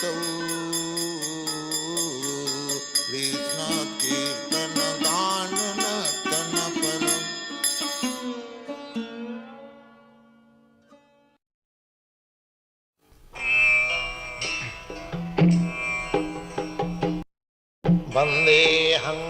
तौ कृष्ण कीर्तन गान नर्तन परम वंदेहं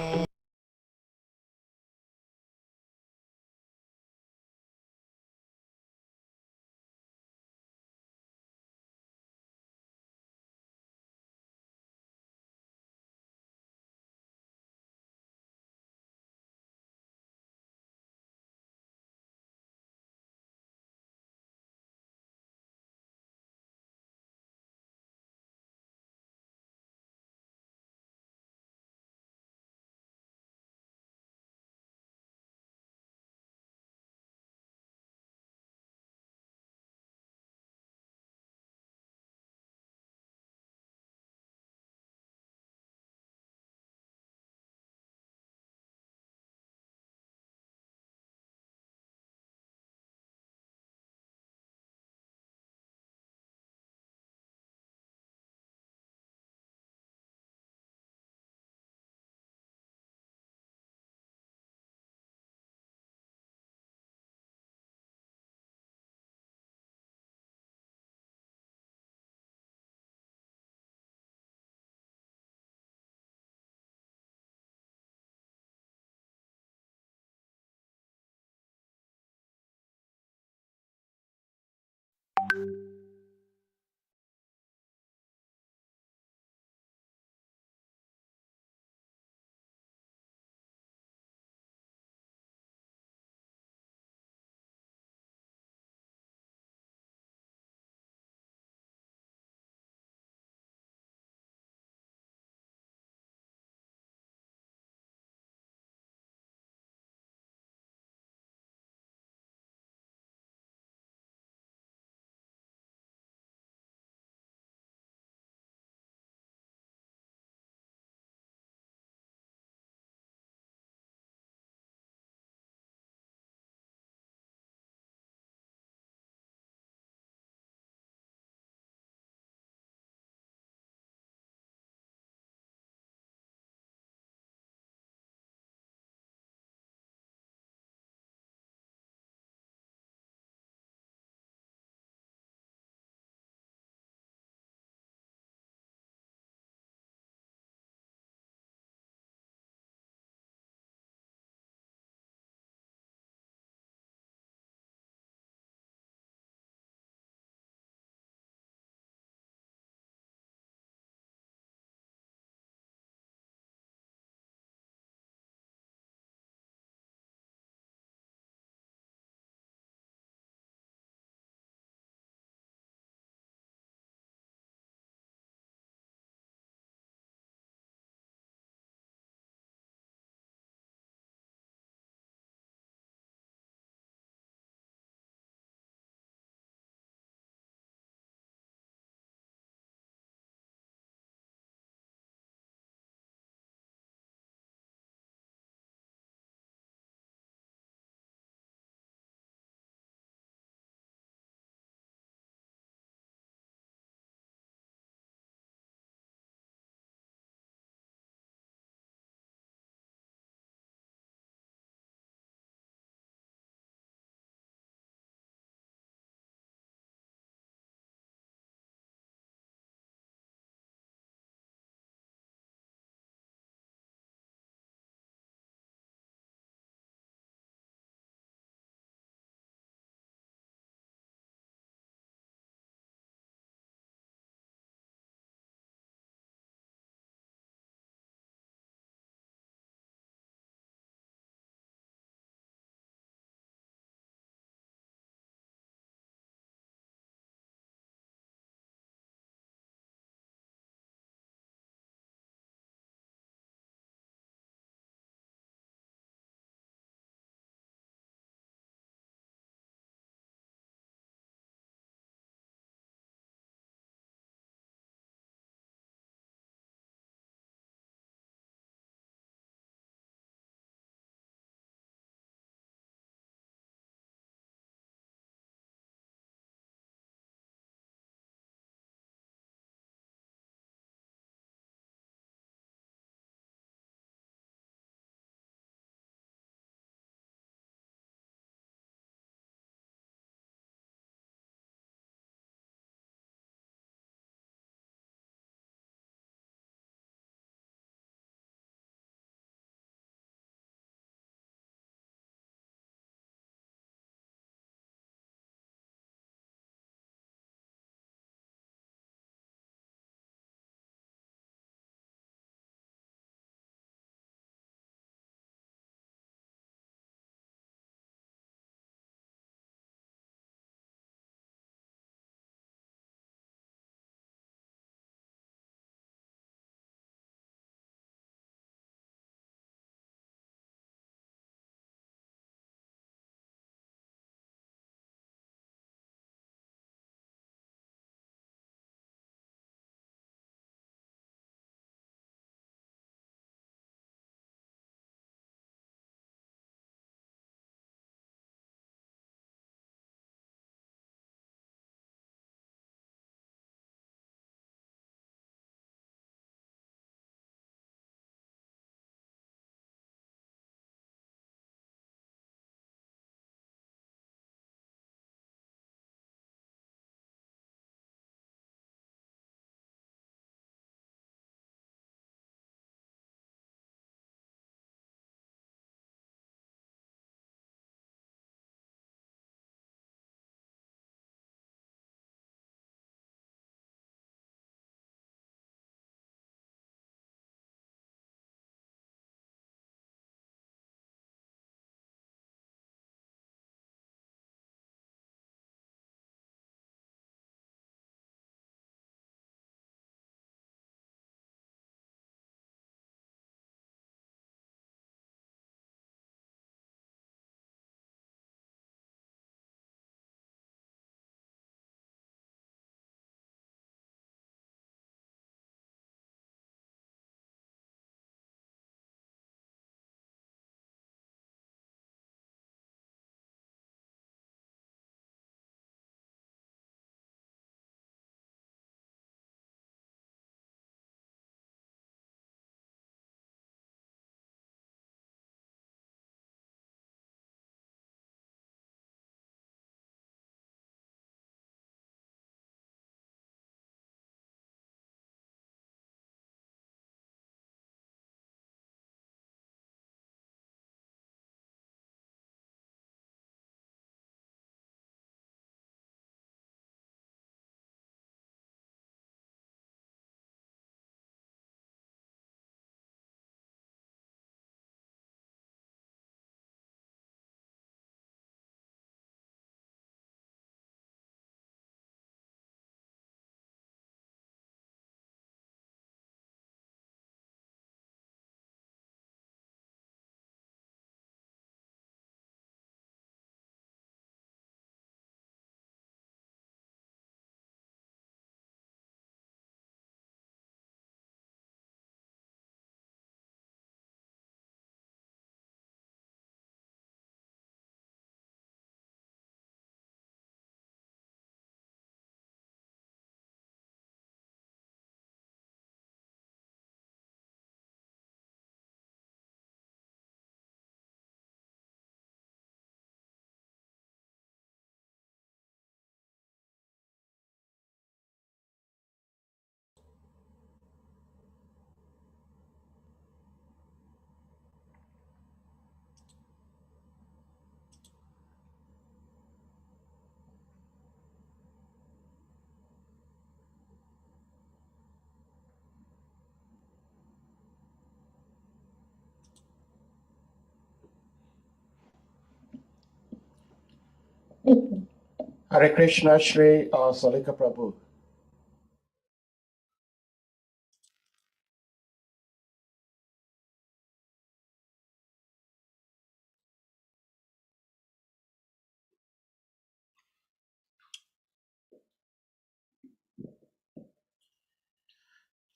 Hare Krishna, Shri Salika Prabhu.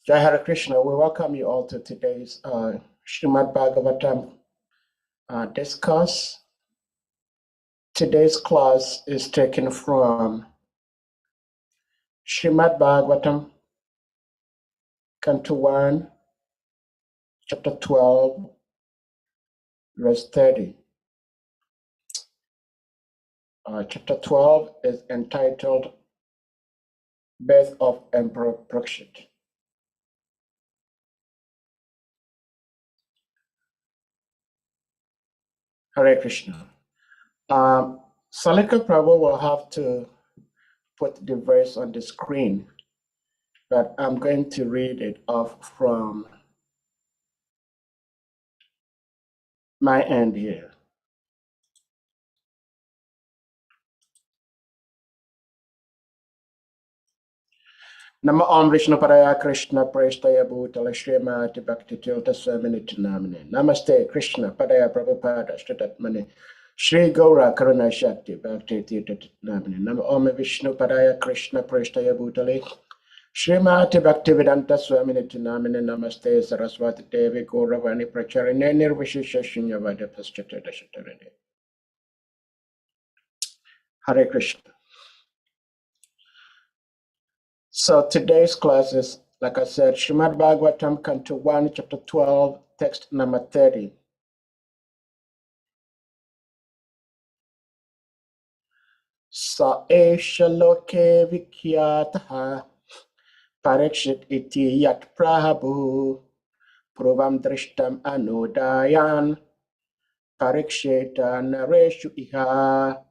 Jai Hare Krishna, we welcome you all to today's Srimad Bhagavatam discourse. Today's class is taken from Srimad Bhagavatam, Canto 1, Chapter 12, verse 30. Chapter 12 is entitled Birth of Emperor Prakshit. Hare Krishna. Salika Prabhu will have to put the verse on the screen, but I'm going to read it off from my end here. Nama Om Vishnu Paraya Krishna Prestaya Bhutala Srimati Bhakti Tilta Swami Namane. Namaste Krishna Padaya Prabhupada Shtatatmane. Shri Gaura Karuna Shakti Bhakti Tilta Namane. Nama Om Vishnu Paraya Krishna Prestaya Bhutale. Srimati Bhaktivedanta Swami Namane. Namaste Saraswati Devi Gauravani Pracharine Nirvishisha Shunyavada Paschatata Shatarane. Hare Krishna. So today's class is, like I said, Srimad Bhagavatam, Canto 1, Chapter 12, text number 30. Sa esha loke vikyataha parikshit iti yat prabhu purvam drishtam anudayan parikshita nareshu iha.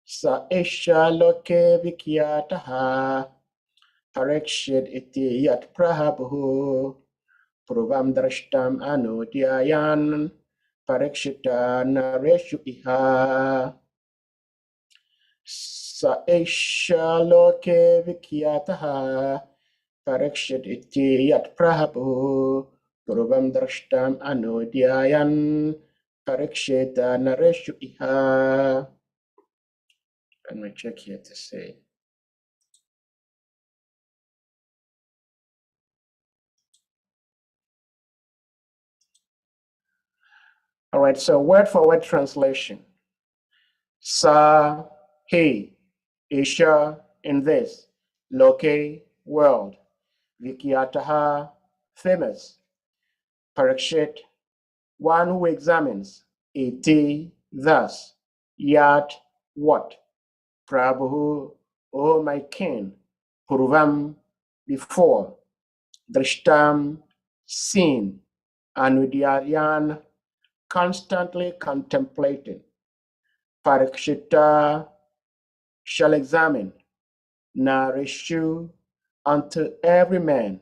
Sa esha loke vikyataha parikshit iti yat prabhu purvam drashtam anudyayan parikshita nareshu iha. Sa esha loke vikyataha parikshit iti yat prabhu purvam drashtam anudyayan parikshita nareshu iha. Let me check here to see. All right, so word for word translation. Sa, he, Isha, in this, Loke, world, Vikyataha, famous, Parikshit, one who examines, Iti, thus, Yat, what, Prabhu, O my king, Purvam, before, Drishtam, seen, Anudyayan, constantly contemplating, Parikshita, shall examine, Narishu, unto every man,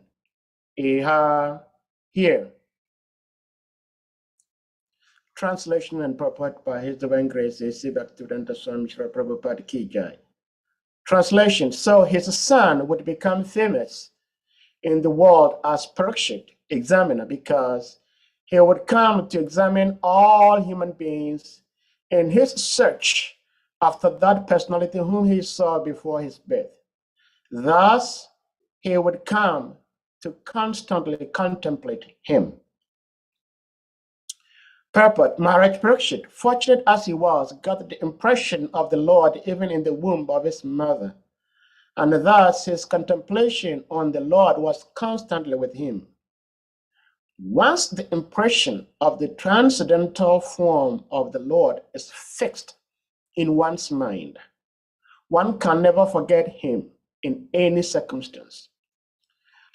Iha, here. Translation and purport by His Divine Grace, A.C. Bhaktivedanta Swami Srila Prabhupada Ki Jai. Translation: so his son would become famous in the world as Parikshit, examiner, because he would come to examine all human beings in his search after that personality whom he saw before his birth. Thus, he would come to constantly contemplate him. Purport: Maharaj Parikshit, fortunate as he was, got the impression of the Lord even in the womb of his mother, and thus his contemplation on the Lord was constantly with him. Once the impression of the transcendental form of the Lord is fixed in one's mind, one can never forget him in any circumstance.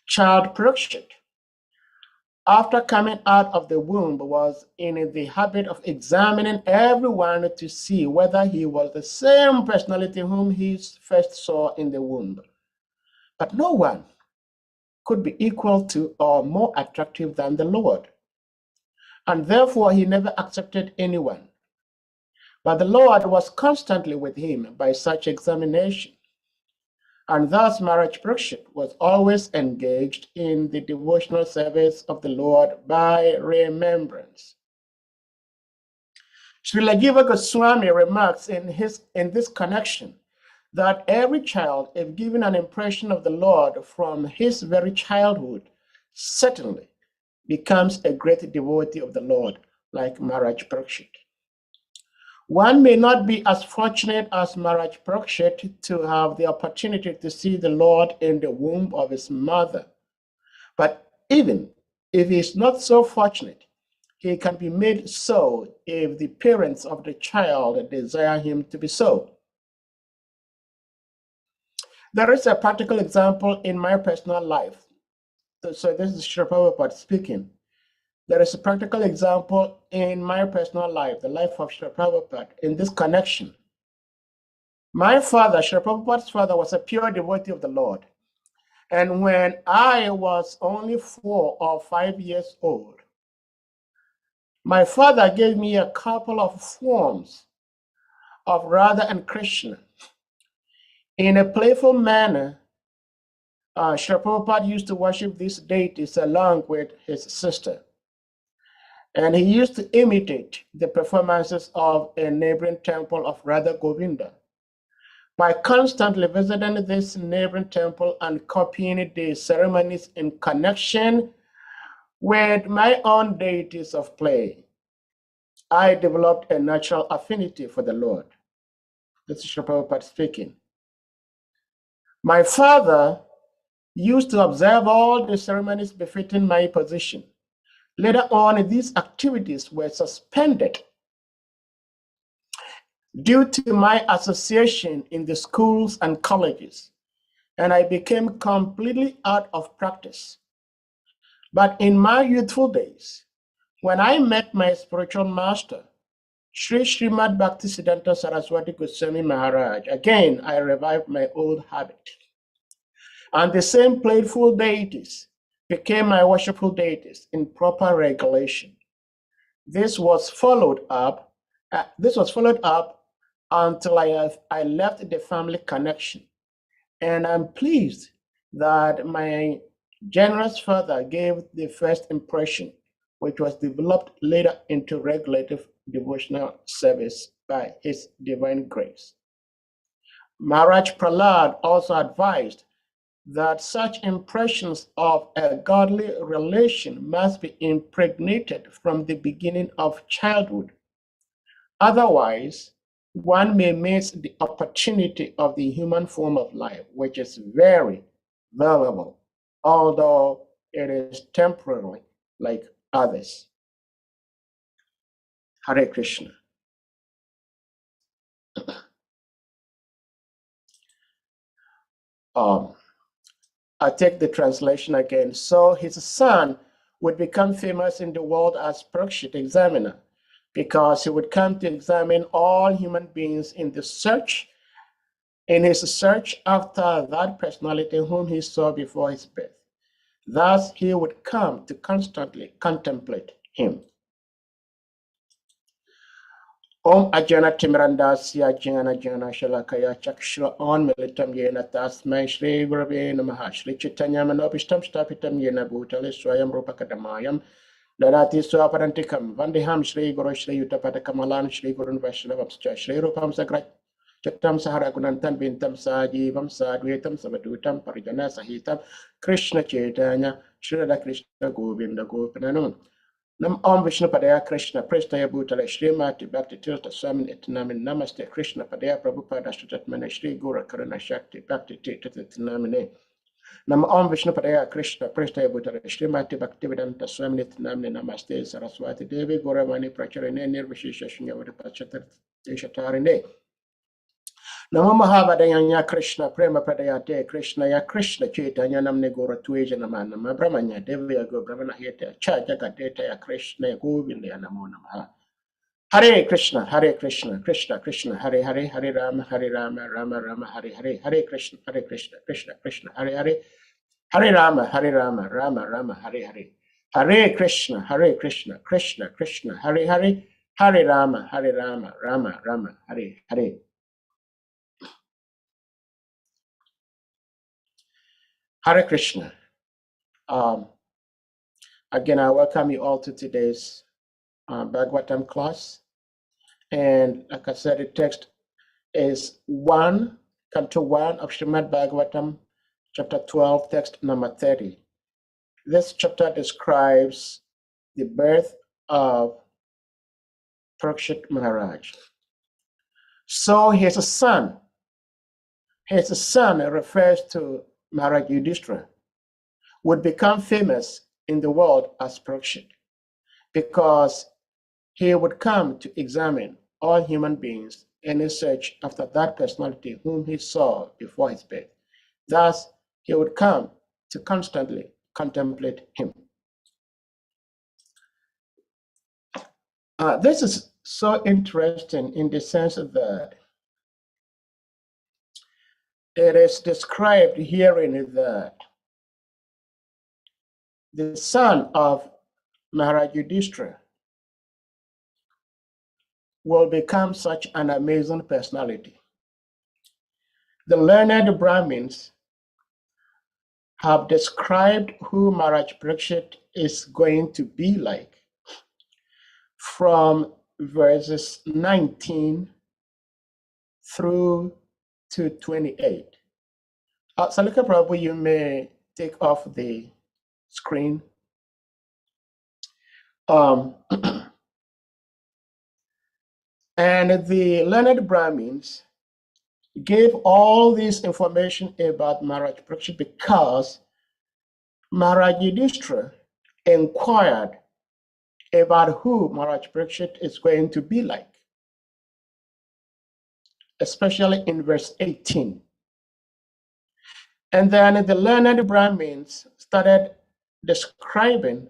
Child Parikshit, after coming out of the womb, was in the habit of examining everyone to see whether he was the same personality whom he first saw in the womb. But no one could be equal to or more attractive than the Lord, and therefore he never accepted anyone. But the Lord was constantly with him by such examination, and thus Maharaj Parikshit was always engaged in the devotional service of the Lord by remembrance. Srila Jiva Goswami remarks in this connection that every child, if given an impression of the Lord from his very childhood, certainly becomes a great devotee of the Lord, like Maharaj Parikshit. One may not be as fortunate as Maharaj Parikshit to have the opportunity to see the Lord in the womb of his mother. But even if he is not so fortunate, he can be made so if the parents of the child desire him to be so. There is a practical example in my personal life. So this is Srila Prabhupada speaking. There is a practical example in my personal life, the life of Srila Prabhupada, in this connection. My father, Srila Prabhupada's father, was a pure devotee of the Lord. And when I was only 4 or 5 years old, my father gave me a couple of forms of Radha and Krishna. In a playful manner, Srila Prabhupada used to worship these deities along with his sister. And he used to imitate the performances of a neighboring temple of Radha Govinda. By constantly visiting this neighboring temple and copying the ceremonies in connection with my own deities of play, I developed a natural affinity for the Lord. This is Srila Prabhupada speaking. My father used to observe all the ceremonies befitting my position. Later on, these activities were suspended due to my association in the schools and colleges, and I became completely out of practice. But in my youthful days, when I met my spiritual master, Sri Srimad Bhaktisiddhanta Saraswati Goswami Maharaj, again I revived my old habit. And the same playful deities became my worshipful deities in proper regulation. This was followed up until I left the family connection. And I'm pleased that my generous father gave the first impression, which was developed later into regulative devotional service by his divine grace. Maharaj Prahlad also advised that such impressions of a godly relation must be impregnated from the beginning of childhood. Otherwise, one may miss the opportunity of the human form of life, which is very valuable, although it is temporary like others. Hare Krishna. I take the translation again. So his son would become famous in the world as Parikshit examiner, because he would come to examine all human beings in his search after that personality whom he saw before his birth. Thus, he would come to constantly contemplate him. Om Ajana Timrandasya Jana Jana Shalakaya Chakshra On Militam Yena Tasmai Shri Gurave Namaha Shri Chaitanya Manopishtam Stapitam Yena Bhutale Swayam Rupakadamayam Darati Swaparantikam Vandiham Shri Guru Shri Utapatakamalana Shri Gurun Vaishnavamscha Shri Rupam Sagrat Chatam Saharagunantam Bintam Sajivam Sadvetam Savadutam Parijana Sahitam Krishna Chaitanya Shri Radha Krishna Govinda Gopananam Nam Om Vishnu Padaya Krishna Prestaya Bhutale Shri Mati Bhakti Tirtha Swami Etnamine Namaste Krishna Padaya Prabhupada Ashtatmane Shri Guru Karuna Shakti Bhakti Tirtha Etnamine Nam Om Vishnu Padaya Krishna Prestaya Bhutale Shri Mati Bhakti Vedanta Swami Etnamine Namaste Saraswati Devi Gauravani Pracharine Nirvishisha Shunyavada Pachatar Deshatarine Namo Mahavadaya Krishna Prema Pradayate Krishna Ya Krishna Chaitanya Namne Gora Tueja Namana Brahmanya Devya Go Brahmana Heta Chaja Gadeta Ya Krishna Govinda Namo Namaha Hare Krishna Krishna Krishna Hare Hare Hare Rama Rama Hare Hare Hare Krishna Krishna Hare Hare Hare Rama Rama Hare Hare Hare Krishna Krishna Hare Hare Hare Rama, Hare Rama, Rama Rama, Hare Hare. Hare Krishna. Again, I welcome you all to today's Bhagavatam class. And like I said, the text is Canto 1 of Srimad Bhagavatam, chapter 12, text number 30. This chapter describes the birth of Parikshit Maharaj. So his son refers to Maharaj Yudhishthira, would become famous in the world as Parikshit because he would come to examine all human beings in his search after that personality whom he saw before his birth. Thus, he would come to constantly contemplate him. This is so interesting in the sense that it is described herein that the son of Maharaj Yudhishthira will become such an amazing personality. The learned Brahmins have described who Maharaj Parikshit is going to be like from verses 19 through to 28. Salika Prabhu, you may take off the screen. And the learned Brahmins gave all this information about Maharaj Parikshit because Maharaj Yudhishthira inquired about who Maharaj Parikshit is going to be like, especially in verse 18. And then the learned Brahmins started describing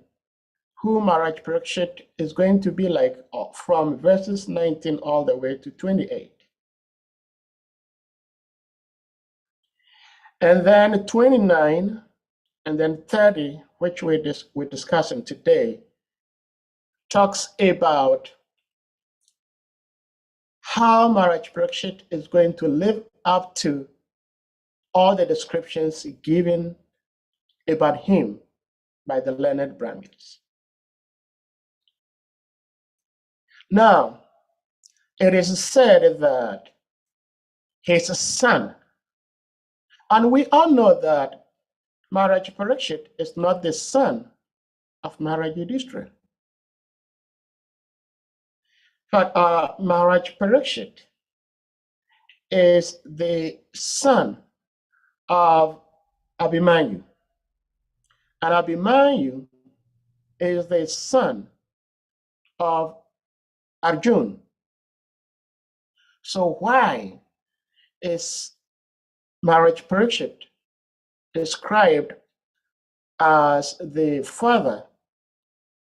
who Maharaj Parikshit is going to be like from verses 19 all the way to 28. And then 29 and then 30, which we're discussing today, talks about how Maharaj Parikshit is going to live up to all the descriptions given about him by the learned Brahmins. Now, it is said that his son, and we all know that Maharaj Parikshit is not the son of Maharaj Yudhishthira. But Maharaj Parikshit is the son of Abhimanyu. And Abhimanyu is the son of Arjun. So why is Maharaj Parikshit described as the father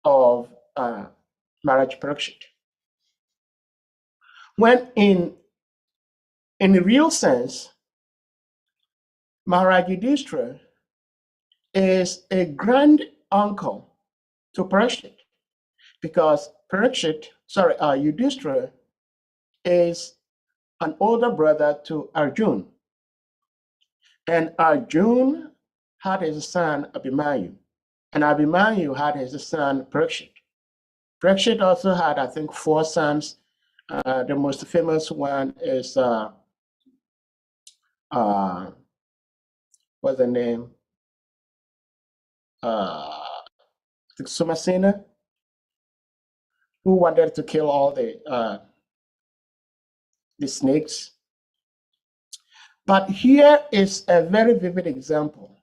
of Maharaj Parikshit? When in the real sense, Maharaj Yudhishthira is a grand uncle to Parikshit, because Yudhishthira is an older brother to Arjun, and Arjun had his son Abhimanyu, and Abhimanyu had his son Parikshit. Parikshit also had, I think, 4 sons. The most famous one is what's the name? Sumasena, who wanted to kill all the snakes. But here is a very vivid example.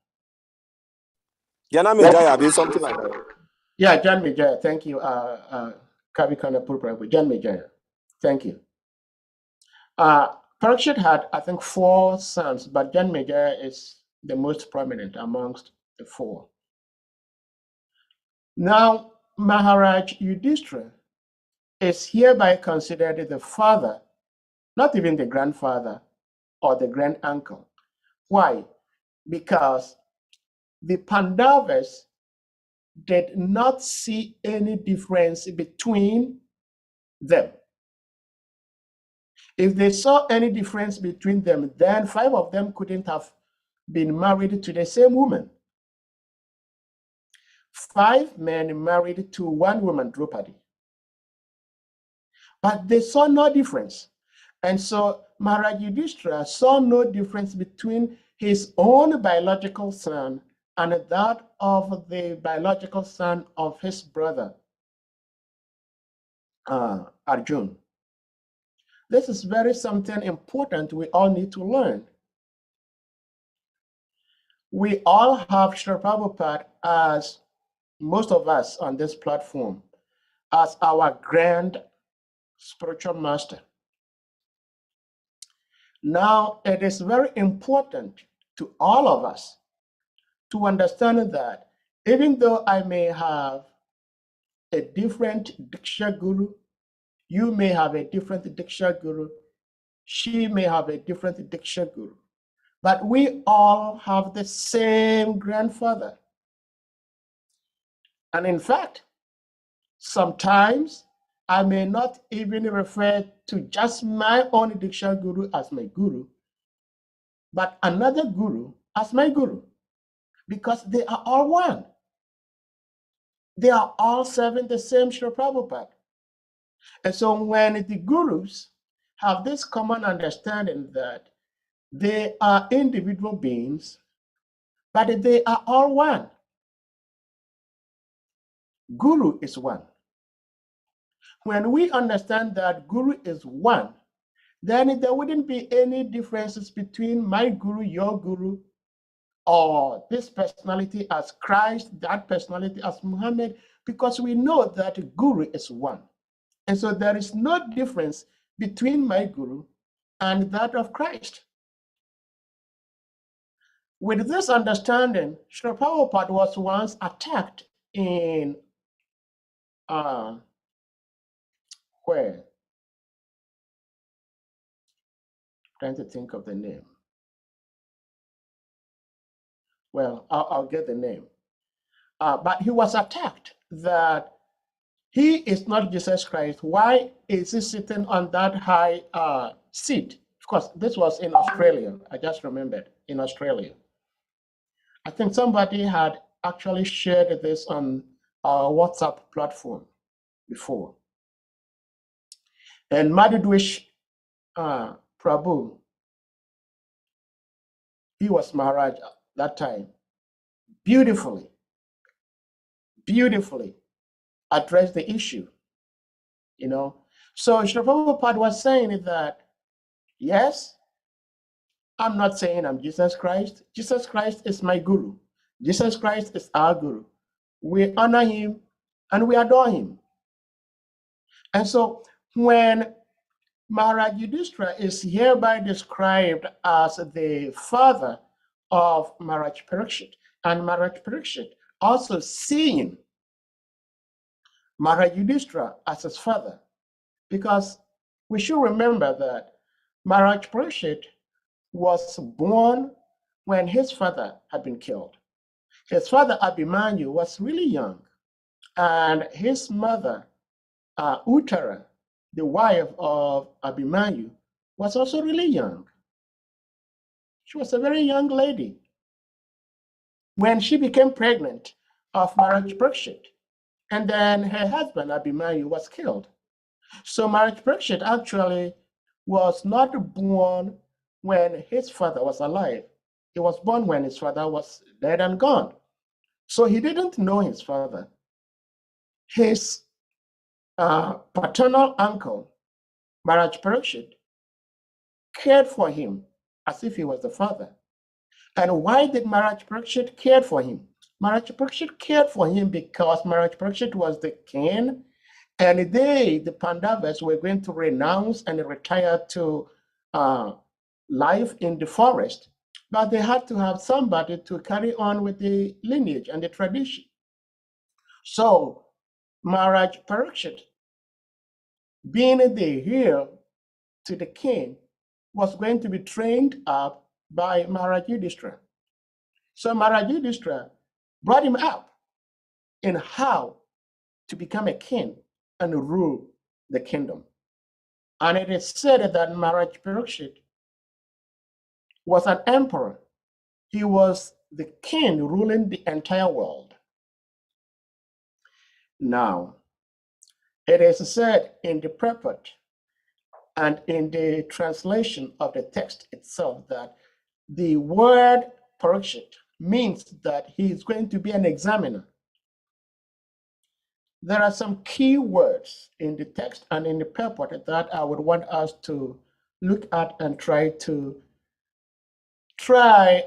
Jana Mijaya, be something like that. Yeah, Jan Mijaya, thank you. Kavikana Purprabu, Jan Mijaya, thank you. Parikshit had, I think, 4 sons, but Jan Mijaya is the most prominent amongst the 4. Now, Maharaj Yudhishthira is hereby considered the father, not even the grandfather or the grand uncle. Why? Because the Pandavas did not see any difference between them. If they saw any difference between them, then 5 of them couldn't have been married to the same woman. 5 men married to one woman, Draupadi. But they saw no difference. And so Maharaj Yudhishthira saw no difference between his own biological son and that of the biological son of his brother, Arjun. This is very something important we all need to learn. We all have Srila Prabhupada, as most of us on this platform, as our grand spiritual master. Now, it is very important to all of us to understand that even though I may have a different Diksha Guru, you may have a different Diksha Guru, she may have a different Diksha Guru, but we all have the same grandfather. And in fact, sometimes I may not even refer to just my own Diksha Guru as my Guru, but another Guru as my Guru, because they are all one. They are all serving the same Srila Prabhupada. And so when the Gurus have this common understanding that they are individual beings, but they are all one. Guru is one. When we understand that Guru is one, then there wouldn't be any differences between my Guru, your Guru, or this personality as Christ, that personality as Muhammad, because we know that Guru is one. And so there is no difference between my Guru and that of Christ. With this understanding, Srila Prabhupada was once attacked in where? Trying to think of the name. Well, I'll get the name. But he was attacked that he is not Jesus Christ. Why is he sitting on that high seat? Of course, this was in Australia. I just remembered, in Australia. I think somebody had actually shared this on our WhatsApp platform before. And Madhudwish Prabhu, he was Maharaj at that time, beautifully addressed the issue, you know. So Srila Prabhupada was saying that, yes, I'm not saying I'm Jesus Christ. Jesus Christ is my Guru. Jesus Christ is our Guru. We honor him and we adore him. And so when Maharaj Yudhishthira is hereby described as the father of Maharaj Parikshit, and Maharaj Parikshit also seeing Maharaj Yudhishthira as his father, because we should remember that Maharaj Parikshit was born when his father had been killed. His father Abhimanyu was really young, and his mother Uttara, the wife of Abhimanyu, was also really young. She was a very young lady when she became pregnant of Maharaj Parikshit, and then her husband Abhimanyu was killed. So Maharaj Parikshit actually was not born when his father was alive. He was born when his father was dead and gone. So he didn't know his father. His paternal uncle, Maharaj Parikshit, cared for him as if he was the father. And why did Maharaj Parikshit care for him? Maharaj Parikshit cared for him because Maharaj Parikshit was the king, and they, the Pandavas, were going to renounce and retire to life in the forest, but they had to have somebody to carry on with the lineage and the tradition. So Maharaj Parikshit, being the heir to the king, was going to be trained up by Maharaj Yudhishthira. So Maharaj Yudhishthira brought him up in how to become a king and rule the kingdom. And it is said that Maharaj Parikshit was an emperor. He was the king ruling the entire world. Now, it is said in the purport and in the translation of the text itself that the word Parikshit means that he is going to be an examiner. There are some key words in the text and in the purport that I would want us to look at and try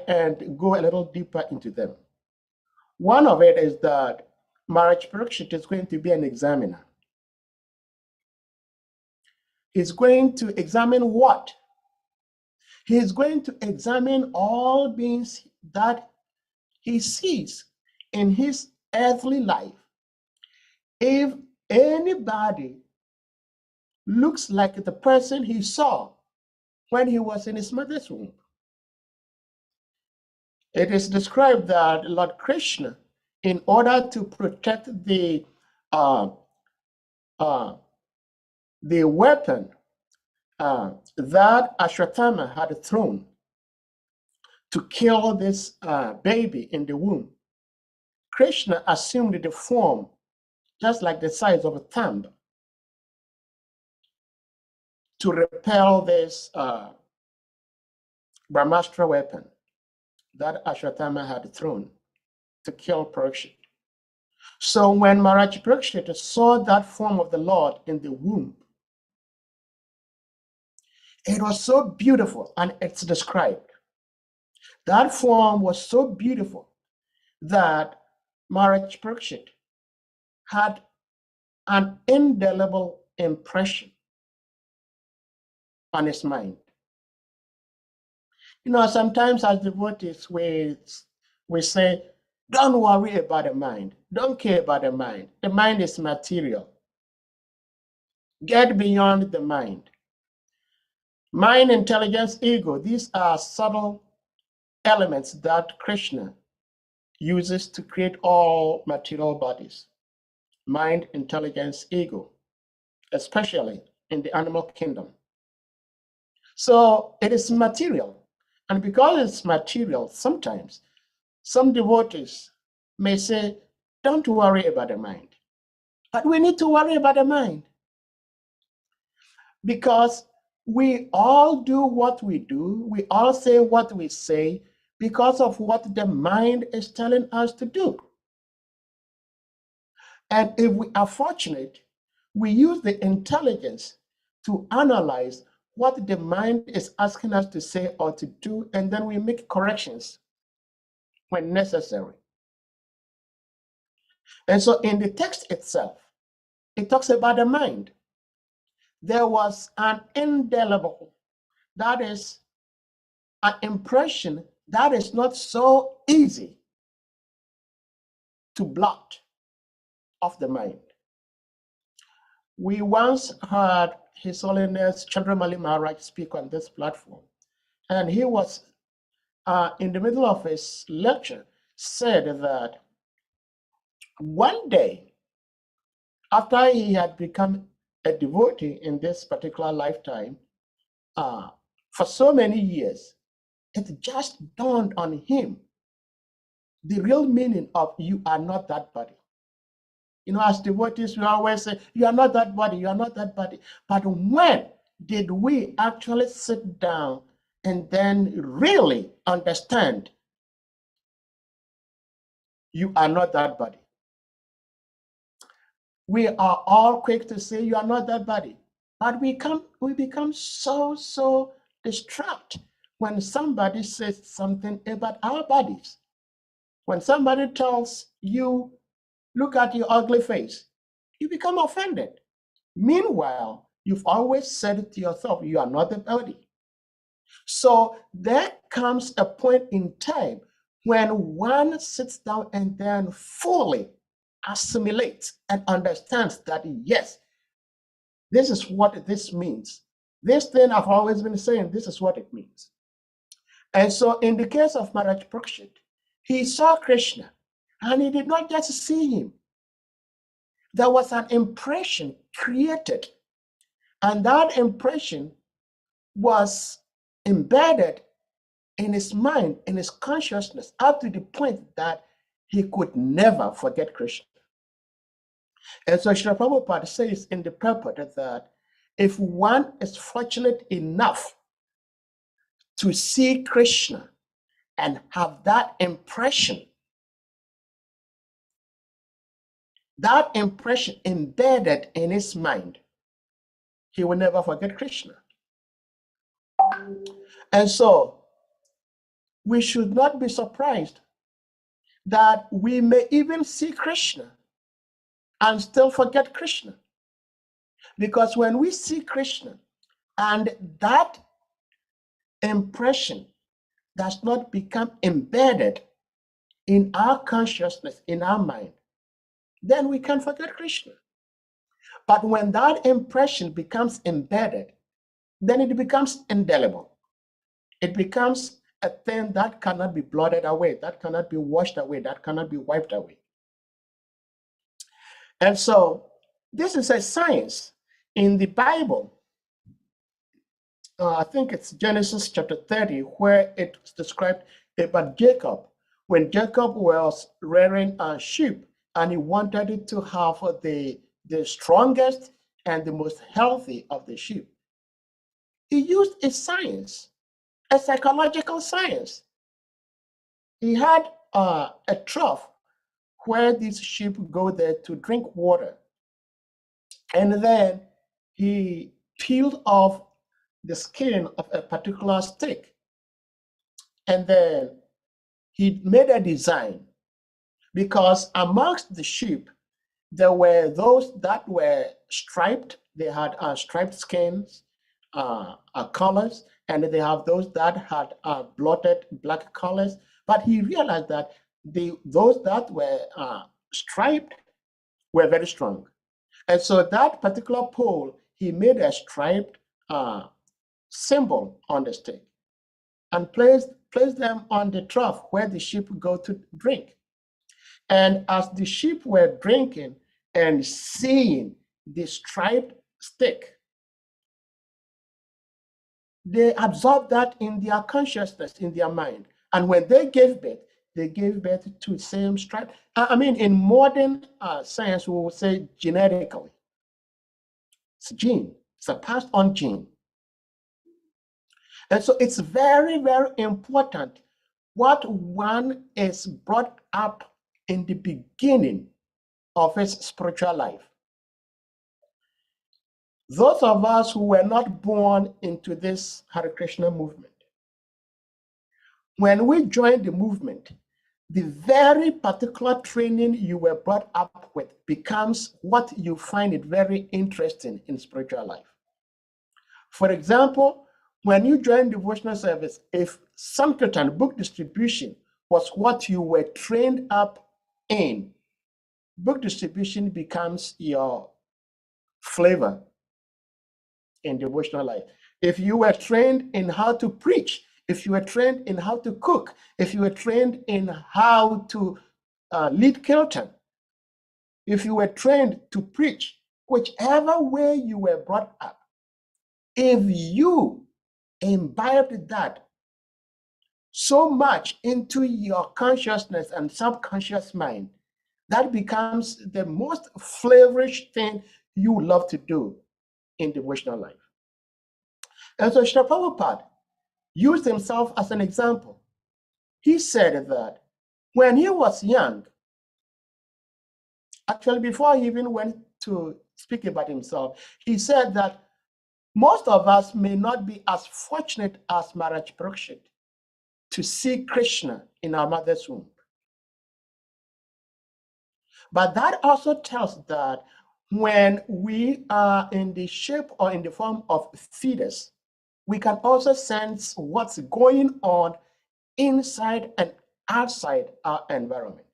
and go a little deeper into them. One of it is that Maharaj Parikshit is going to be an examiner. He's going to examine what? He is going to examine all beings that he sees in his earthly life. If anybody looks like the person he saw when he was in his mother's womb, it is described that Lord Krishna, in order to protect the weapon that Ashwatthama had thrown to kill this baby in the womb, Krishna assumed the form just like the size of a thumb to repel this Brahmastra weapon that Ashwatthama had thrown to kill Parikshit. So when Maharaj Parikshit saw that form of the Lord in the womb, it was so beautiful, and it's described. That form was so beautiful that Maharaj Parikshit had an indelible impression on his mind. You know, sometimes as devotees, we say, don't worry about the mind. Don't care about the mind. The mind is material. Get beyond the mind. Mind, intelligence, ego, these are subtle elements that Krishna uses to create all material bodies. Mind, intelligence, ego, especially in the animal kingdom. So it is material. And because it's material, sometimes some devotees may say, don't worry about the mind. But we need to worry about the mind. Because we all do what we do, we all say what we say because of what the mind is telling us to do. And if we are fortunate, we use the intelligence to analyze what the mind is asking us to say or to do, and then we make corrections when necessary. And so in the text itself, it talks about the mind. There was an indelible, that is an impression that is not so easy to blot off the mind. We once heard His Holiness Chandramali Maharaj speak on this platform, and he was in the middle of his lecture said that one day, after he had become a devotee in this particular lifetime, for so many years, it just dawned on him the real meaning of you are not that body. You know, as devotees, we always say, you are not that body, you are not that body. But when did we actually sit down and then really understand you are not that body? We are all quick to say you are not that body, but we become so distraught when somebody says something about our bodies. When somebody tells you, look at your ugly face, you become offended. Meanwhile, you've always said to yourself, you are not the body. So there comes a point in time when one sits down and then fully assimilates and understands that, yes, this is what this means. This thing I've always been saying, this is what it means. And so in the case of Maharaj Parikshit, he saw Krishna, and he did not just see him. There was an impression created And that impression was embedded in his mind, in his consciousness, up to the point that he could never forget Krishna. And so Srila Prabhupada says in the purport that if one is fortunate enough to see Krishna and have that impression embedded in his mind, he will never forget Krishna. And so we should not be surprised that we may even see Krishna and still forget Krishna. Because when we see Krishna and that impression does not become embedded in our consciousness, in our mind, then we can forget Krishna. But when that impression becomes embedded, then it becomes indelible. It becomes a thing that cannot be blotted away, that cannot be washed away, that cannot be wiped away. And so this is a science in the Bible. I think it's Genesis chapter 30, where it's described about Jacob. When Jacob was rearing a sheep and he wanted it to have the strongest and the most healthy of the sheep, he used a science, a psychological science. He had a trough where these sheep go there to drink water. And then he peeled off the skin of a particular stick. And then he made a design, because amongst the sheep, there were those that were striped. They had striped skins, colors, and they have those that had blotted black colors. But he realized that those that were striped were very strong. And so that particular pole, he made a striped symbol on the stick and placed them on the trough where the sheep go to drink. And as the sheep were drinking and seeing the striped stick, they absorbed that in their consciousness, in their mind. And when they gave birth to the same stripe. I mean, in modern science, we would say genetically. It's a gene. It's a passed on gene. And so it's very, very important what one is brought up in the beginning of his spiritual life. Those of us who were not born into this Hare Krishna movement, when we joined the movement, the very particular training you were brought up with becomes what you find it very interesting in spiritual life. For example, when you join devotional service, if Sankirtan, book distribution, was what you were trained up in, book distribution becomes your flavor in devotional life. If you were trained in how to preach, if you were trained in how to cook, if you were trained in how to lead kirtan, if you were trained to preach, whichever way you were brought up, if you imbibed that so much into your consciousness and subconscious mind, that becomes the most flavorish thing you love to do in devotional life. And so Srila Prabhupada used himself as an example. He said that when he was young, actually before he even went to speak about himself, he said that most of us may not be as fortunate as Maharaj Parikshit to see Krishna in our mother's womb. But that also tells that when we are in the shape or in the form of fetus, we can also sense what's going on inside and outside our environment,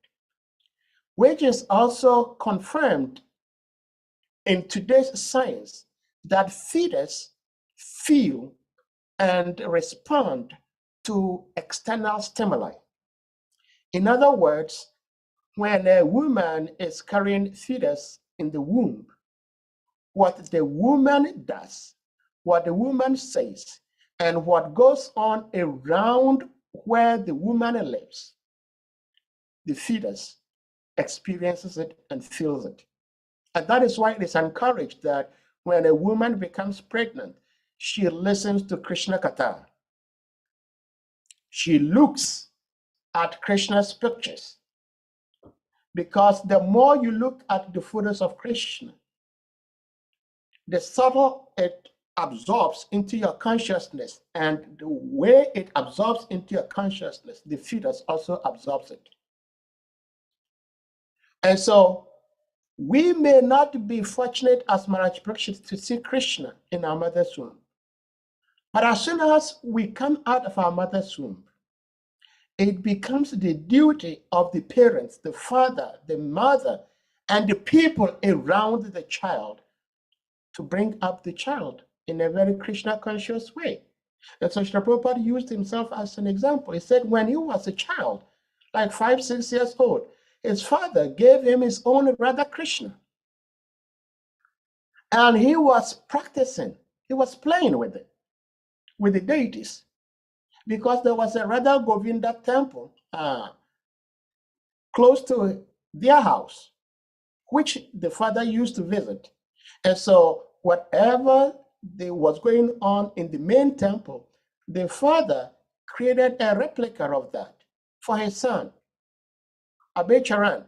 which is also confirmed in today's science that fetus feel and respond to external stimuli. In other words, when a woman is carrying fetus in the womb, what the woman does, what the woman says, and what goes on around where the woman lives, the fetus experiences it and feels it. And that is why it is encouraged that when a woman becomes pregnant, she listens to Krishna Katha. She looks at Krishna's pictures. Because the more you look at the photos of Krishna, the subtle it absorbs into your consciousness, and the way it absorbs into your consciousness, the fetus also absorbs it. And so we may not be fortunate as Maharaj Parikshit to see Krishna in our mother's womb. But as soon as we come out of our mother's womb, it becomes the duty of the parents, the father, the mother, and the people around the child to bring up the child in a very Krishna conscious way. And so Srila Prabhupada used himself as an example. He said when he was a child, like 5, 6 years old, his father gave him his own Radha Krishna. And he was practicing, he was playing with it, with the deities. Because there was a Radha Govinda temple close to their house, which the father used to visit. And so whatever was going on in the main temple, the father created a replica of that for his son, Abhay.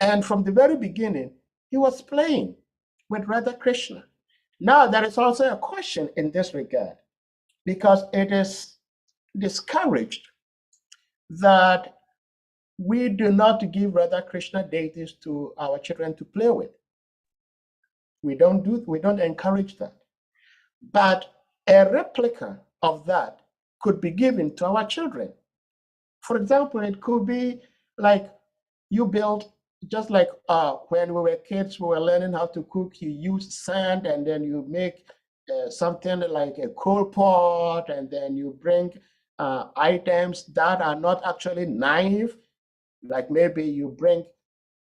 And from the very beginning, he was playing with Radha Krishna. Now, there is also a question in this regard, because it is discouraged that we do not give Radha Krishna deities to our children to play with. We don't encourage that. But a replica of that could be given to our children. For example, it could be like you build, just like when we were kids, we were learning how to cook, you use sand and then you make something like a coal pot, and then you bring items that are not actually knife, like maybe you bring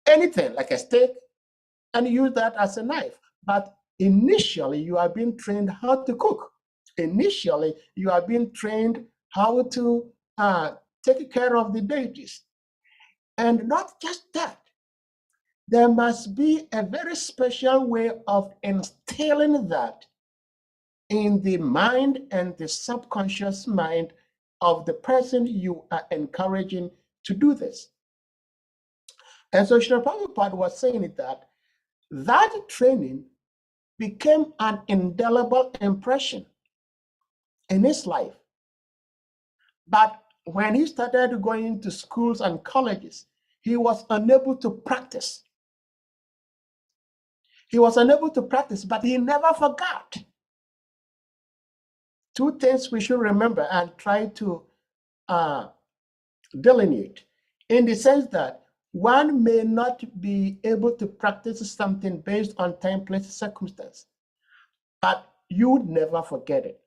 anything like a stick and use that as a knife. But initially, you are being trained how to cook. Initially, you are being trained how to take care of the deities. And not just that, there must be a very special way of instilling that in the mind and the subconscious mind of the person you are encouraging to do this. And so Srila Prabhupada was saying that training became an indelible impression in his life. But when he started going to schools and colleges, he was unable to practice. He was unable to practice, but he never forgot. Two things we should remember and try to delineate, in the sense that one may not be able to practice something based on time, place, circumstance, but you would never forget it.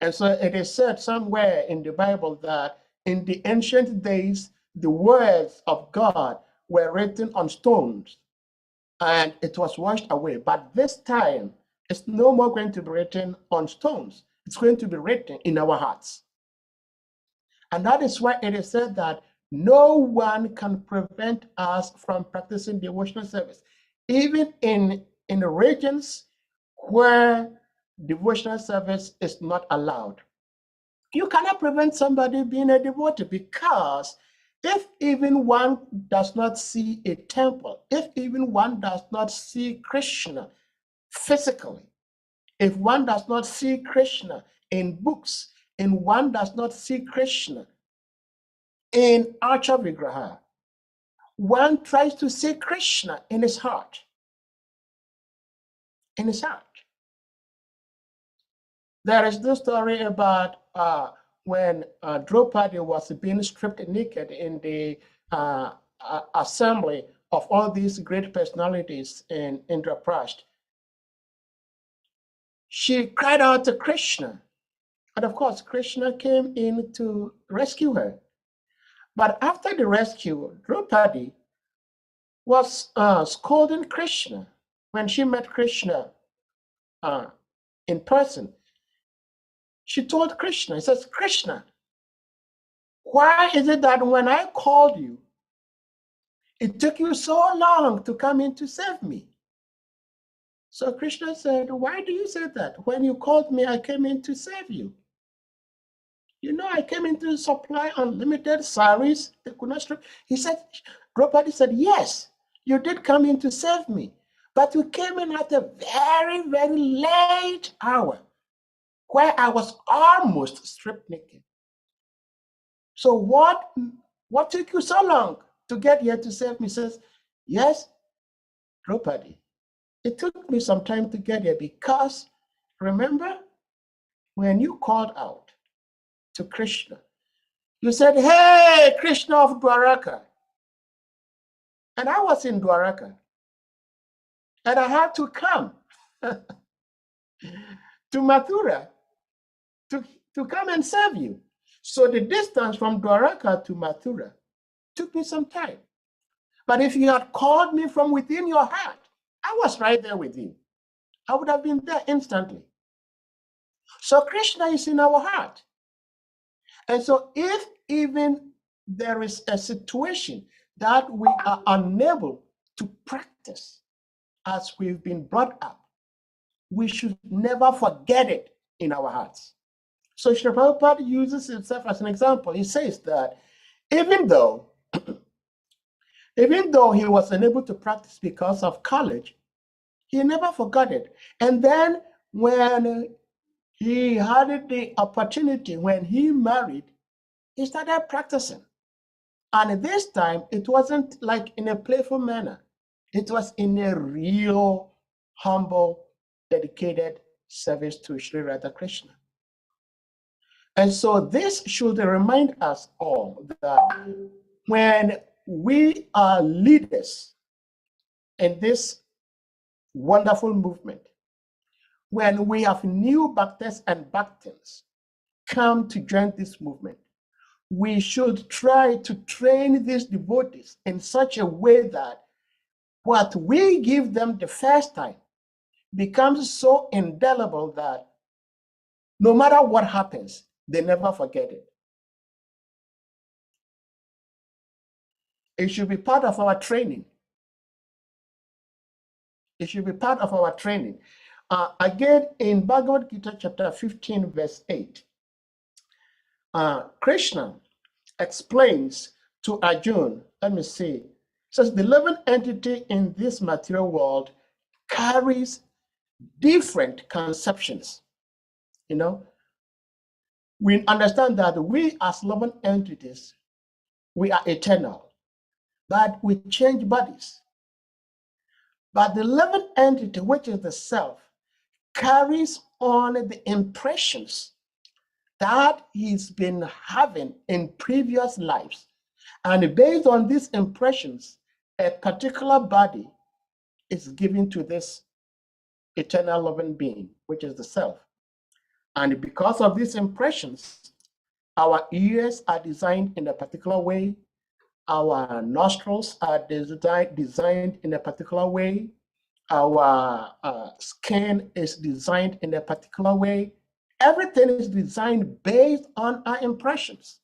And so it is said somewhere in the Bible that in the ancient days, the words of God were written on stones and it was washed away. But this time, it's no more going to be written on stones. It's going to be written in our hearts. And that is why it is said that no one can prevent us from practicing devotional service, even in regions where devotional service is not allowed. You cannot prevent somebody being a devotee, because if even one does not see a temple, if even one does not see Krishna physically, if one does not see Krishna in books, and one does not see Krishna in Archa Vigraha, one tries to see Krishna in his heart. In his heart. There is this story about when Draupadi was being stripped naked in the assembly of all these great personalities in Indraprasth. She cried out to Krishna. And of course, Krishna came in to rescue her. But after the rescue, Draupadi was scolding Krishna when she met Krishna in person, she told Krishna, he says, Krishna, why is it that when I called you, it took you so long to come in to save me? So Krishna said, why do you say that? When you called me, I came in to save you. You know, I came in to supply unlimited saris. They could not strip. He said, Draupadi said, yes, you did come in to save me, but you came in at a very, very late hour where I was almost stripped naked. So what took you so long to get here to save me? He says, yes, Draupadi, it took me some time to get here because, remember, when you called out to Krishna, you said, hey, Krishna of Dwaraka. And I was in Dwaraka. And I had to come to Mathura to come and serve you. So the distance from Dwaraka to Mathura took me some time. But if you had called me from within your heart, I was right there with you. I would have been there instantly. So Krishna is in our heart. And so if even there is a situation that we are unable to practice as we've been brought up, we should never forget it in our hearts. So Sri Prabhupada uses himself as an example. He says that even though he was unable to practice because of college, he never forgot it. And then when he had the opportunity, when he married, he started practicing. And this time, it wasn't like in a playful manner. It was in a real, humble, dedicated service to Sri Radha Krishna. And so this should remind us all that when we are leaders in this wonderful movement, when we have new bhaktas and bhaktins come to join this movement, we should try to train these devotees in such a way that what we give them the first time becomes so indelible that no matter what happens, they never forget it. It should be part of our training. It should be part of our training. Again, in Bhagavad Gita chapter 15, verse 8, Krishna explains to Arjuna, let me see, says the living entity in this material world carries different conceptions. You know, we understand that we as living entities, we are eternal, but we change bodies. But the living entity, which is the self, carries on the impressions that he's been having in previous lives. And based on these impressions, a particular body is given to this eternal living being, which is the self. And because of these impressions, our ears are designed in a particular way, our nostrils are designed in a particular way, our skin is designed in a particular way. Everything is designed based on our impressions.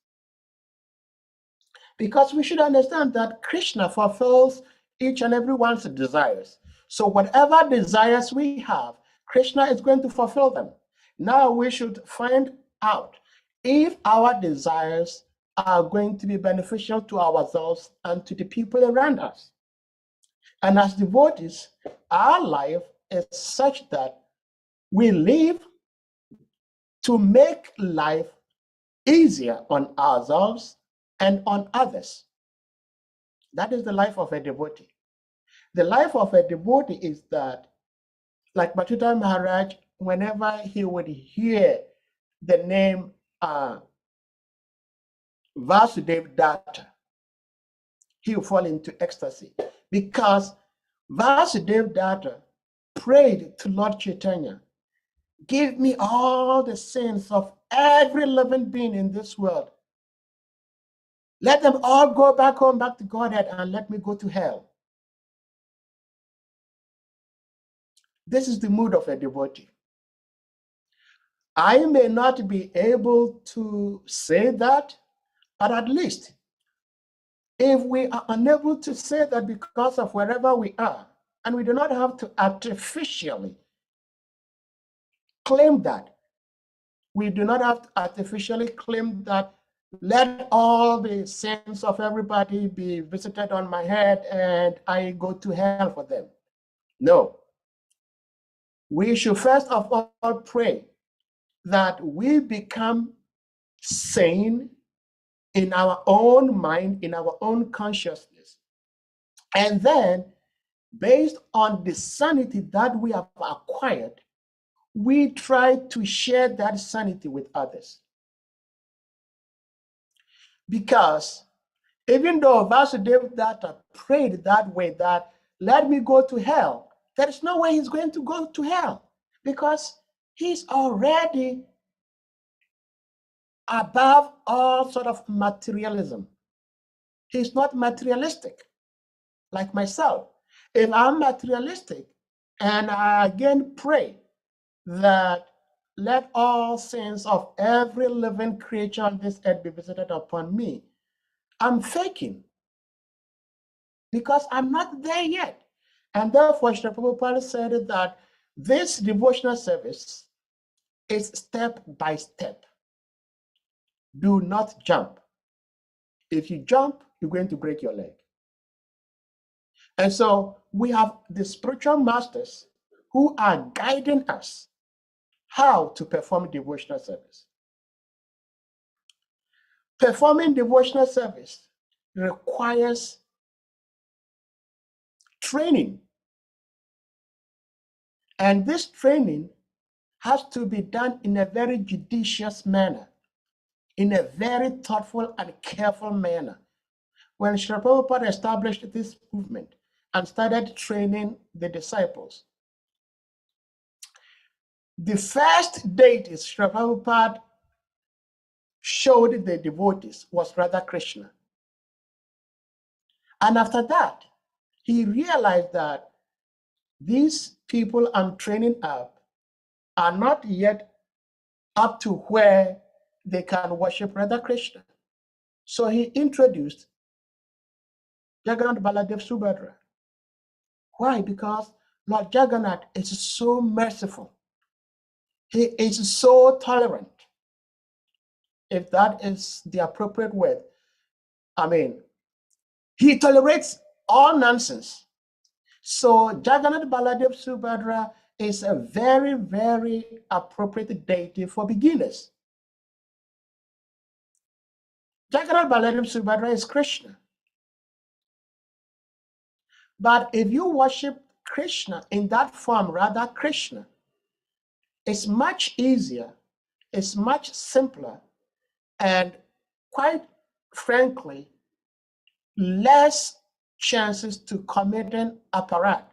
Because we should understand that Krishna fulfills each and every one's desires. So whatever desires we have, Krishna is going to fulfill them. Now we should find out if our desires are going to be beneficial to ourselves and to the people around us. And as devotees, our life is such that we live to make life easier on ourselves and on others. That is the life of a devotee. The life of a devotee is that, like Bhattuta Maharaj, whenever he would hear the name Vasudev Datta, he would fall into ecstasy because Vasudev Datta prayed to Lord Chaitanya, give me all the sins of every living being in this world. Let them all go back home, back to Godhead, and let me go to hell. This is the mood of a devotee. I may not be able to say that, but at least if we are unable to say that because of wherever we are, and we do not have to artificially claim that, we do not have to artificially claim that let all the sins of everybody be visited on my head and I go to hell for them. No. We should first of all pray that we become sane in our own mind, in our own consciousness. And then, based on the sanity that we have acquired, we try to share that sanity with others. Because even though Vasudeva prayed that way, that let me go to hell, there is no way he's going to go to hell, because he's already above all sort of materialism. He's not materialistic like myself. If I'm materialistic and I again pray that let all sins of every living creature on this earth be visited upon me, I'm faking, because I'm not there yet. And therefore, Srila Prabhupada said that this devotional service is step by step. Do not jump. If you jump, you're going to break your leg. And so we have the spiritual masters who are guiding us how to perform devotional service. Performing devotional service requires training. And this training has to be done in a very judicious manner, in a very thoughtful and careful manner. When Srila Prabhupada established this movement and started training the disciples, the first deity Srila Prabhupada showed the devotees was Radha Krishna. And after that, he realized that these people I'm training up are not yet up to where they can worship Radha Krishna. So he introduced Jagannath Baladev Subhadra. Why? Because Lord Jagannath is so merciful. He is so tolerant, if that is the appropriate word. I mean, he tolerates all nonsense. So Jagannath Baladev Subhadra is a very, very appropriate deity for beginners. Jagannath Baladev Subhadra is Krishna. But if you worship Krishna in that form, rather Krishna, it's much easier, it's much simpler, and quite frankly, less chances to committing aparat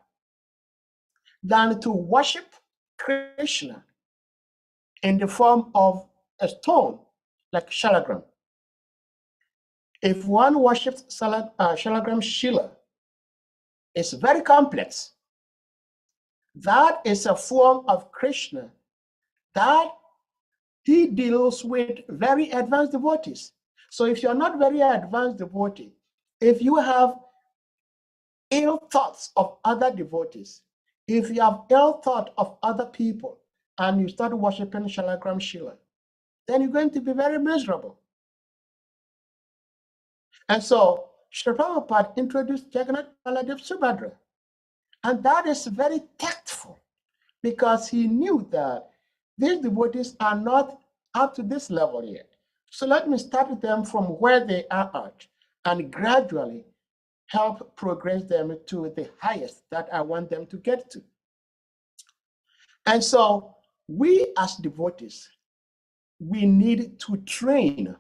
than to worship Krishna in the form of a stone like Shalagram. If one worships Shalagram Shila, it's very complex. That is a form of Krishna that he deals with very advanced devotees. So if you're not very advanced devotee, if you have ill thoughts of other devotees, if you have ill thought of other people, and you start worshiping Shalagram Shila, then you're going to be very miserable. And so Srila Prabhupada introduced Jagannath Baladev Subhadra. And that is very tactful, because he knew that these devotees are not up to this level yet. So let me start them from where they are at and gradually help progress them to the highest that I want them to get to. And so we as devotees, we need to train.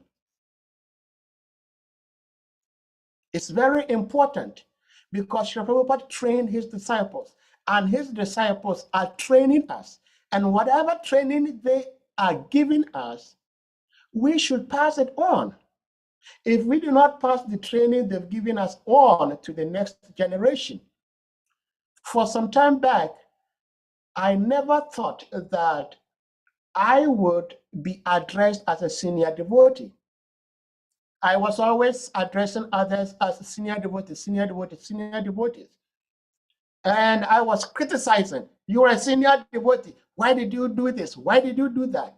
It's very important, because Srila Prabhupada trained his disciples, and his disciples are training us. And whatever training they are giving us, we should pass it on. If we do not pass the training they've given us on to the next generation, for some time back, I never thought that I would be addressed as a senior devotee. I was always addressing others as senior devotees, senior devotees, senior devotees. And I was criticizing, you're a senior devotee. Why did you do this? Why did you do that?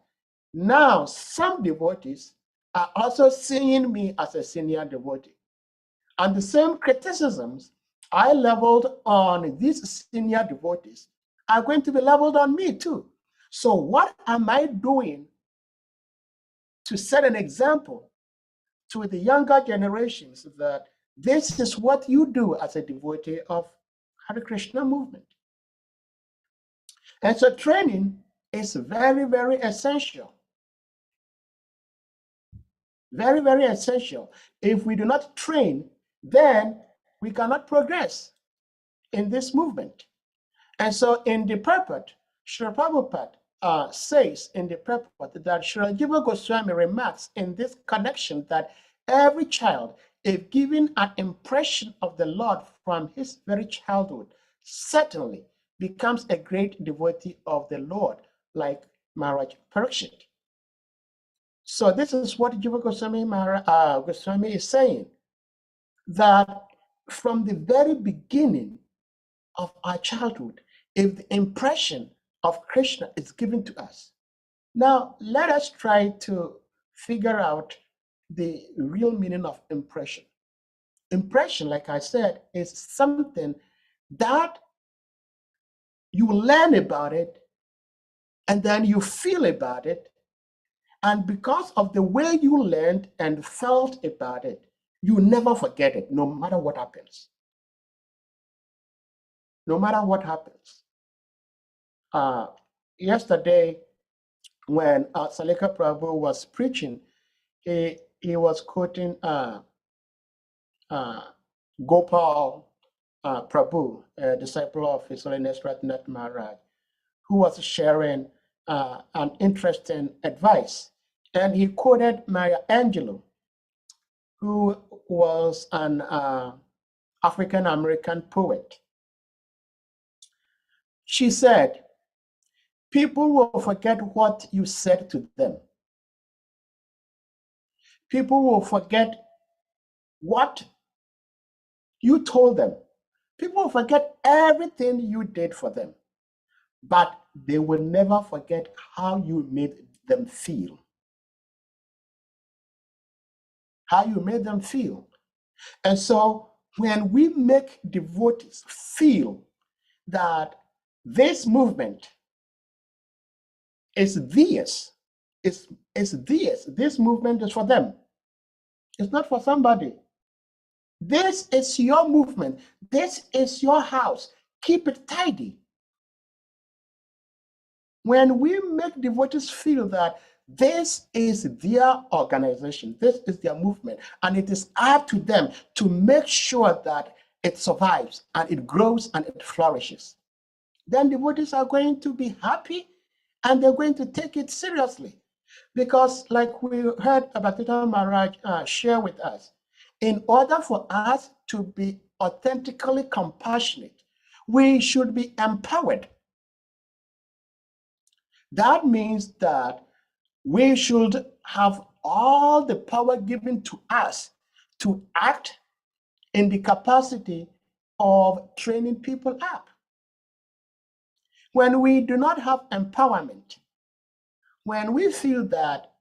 Now, some devotees are also seeing me as a senior devotee. And the same criticisms I leveled on these senior devotees are going to be leveled on me too. So what am I doing to set an example to the younger generations that this is what you do as a devotee of Hare Krishna movement? And so training is very, very essential. Very, very essential. If we do not train, then we cannot progress in this movement. And so in the purport, Srila Prabhupada says in the purport that Srila Jiva Goswami remarks in this connection that every child, if given an impression of the Lord from his very childhood, certainly becomes a great devotee of the Lord, like Maharaj Parikshit. So this is what Jiva Goswami is saying, that from the very beginning of our childhood, if the impression of Krishna is given to us. Now, let us try to figure out the real meaning of impression. Impression, like I said, is something that you learn about it and then you feel about it. And because of the way you learned and felt about it, you never forget it, no matter what happens. No matter what happens. Yesterday, when Salika Prabhu was preaching, he was quoting Gopal Prabhu, a disciple of His Holiness Ratnath Maharaj, who was sharing an interesting advice. And he quoted Maya Angelou, who was an African-American poet. She said, people will forget what you said to them. People will forget what you told them. People will forget everything you did for them, but they will never forget how you made them feel. How you made them feel. And so when we make devotees feel that this movement is theirs, this movement is for them. It's not for somebody. This is your movement. This is your house. Keep it tidy. When we make devotees feel that this is their organization, this is their movement, and it is up to them to make sure that it survives and it grows and it flourishes, then devotees are going to be happy and they're going to take it seriously. Because like we heard Bhaktivedanta Maharaj share with us, in order for us to be authentically compassionate, we should be empowered. That means that we should have all the power given to us to act in the capacity of training people up. When we do not have empowerment, when we feel that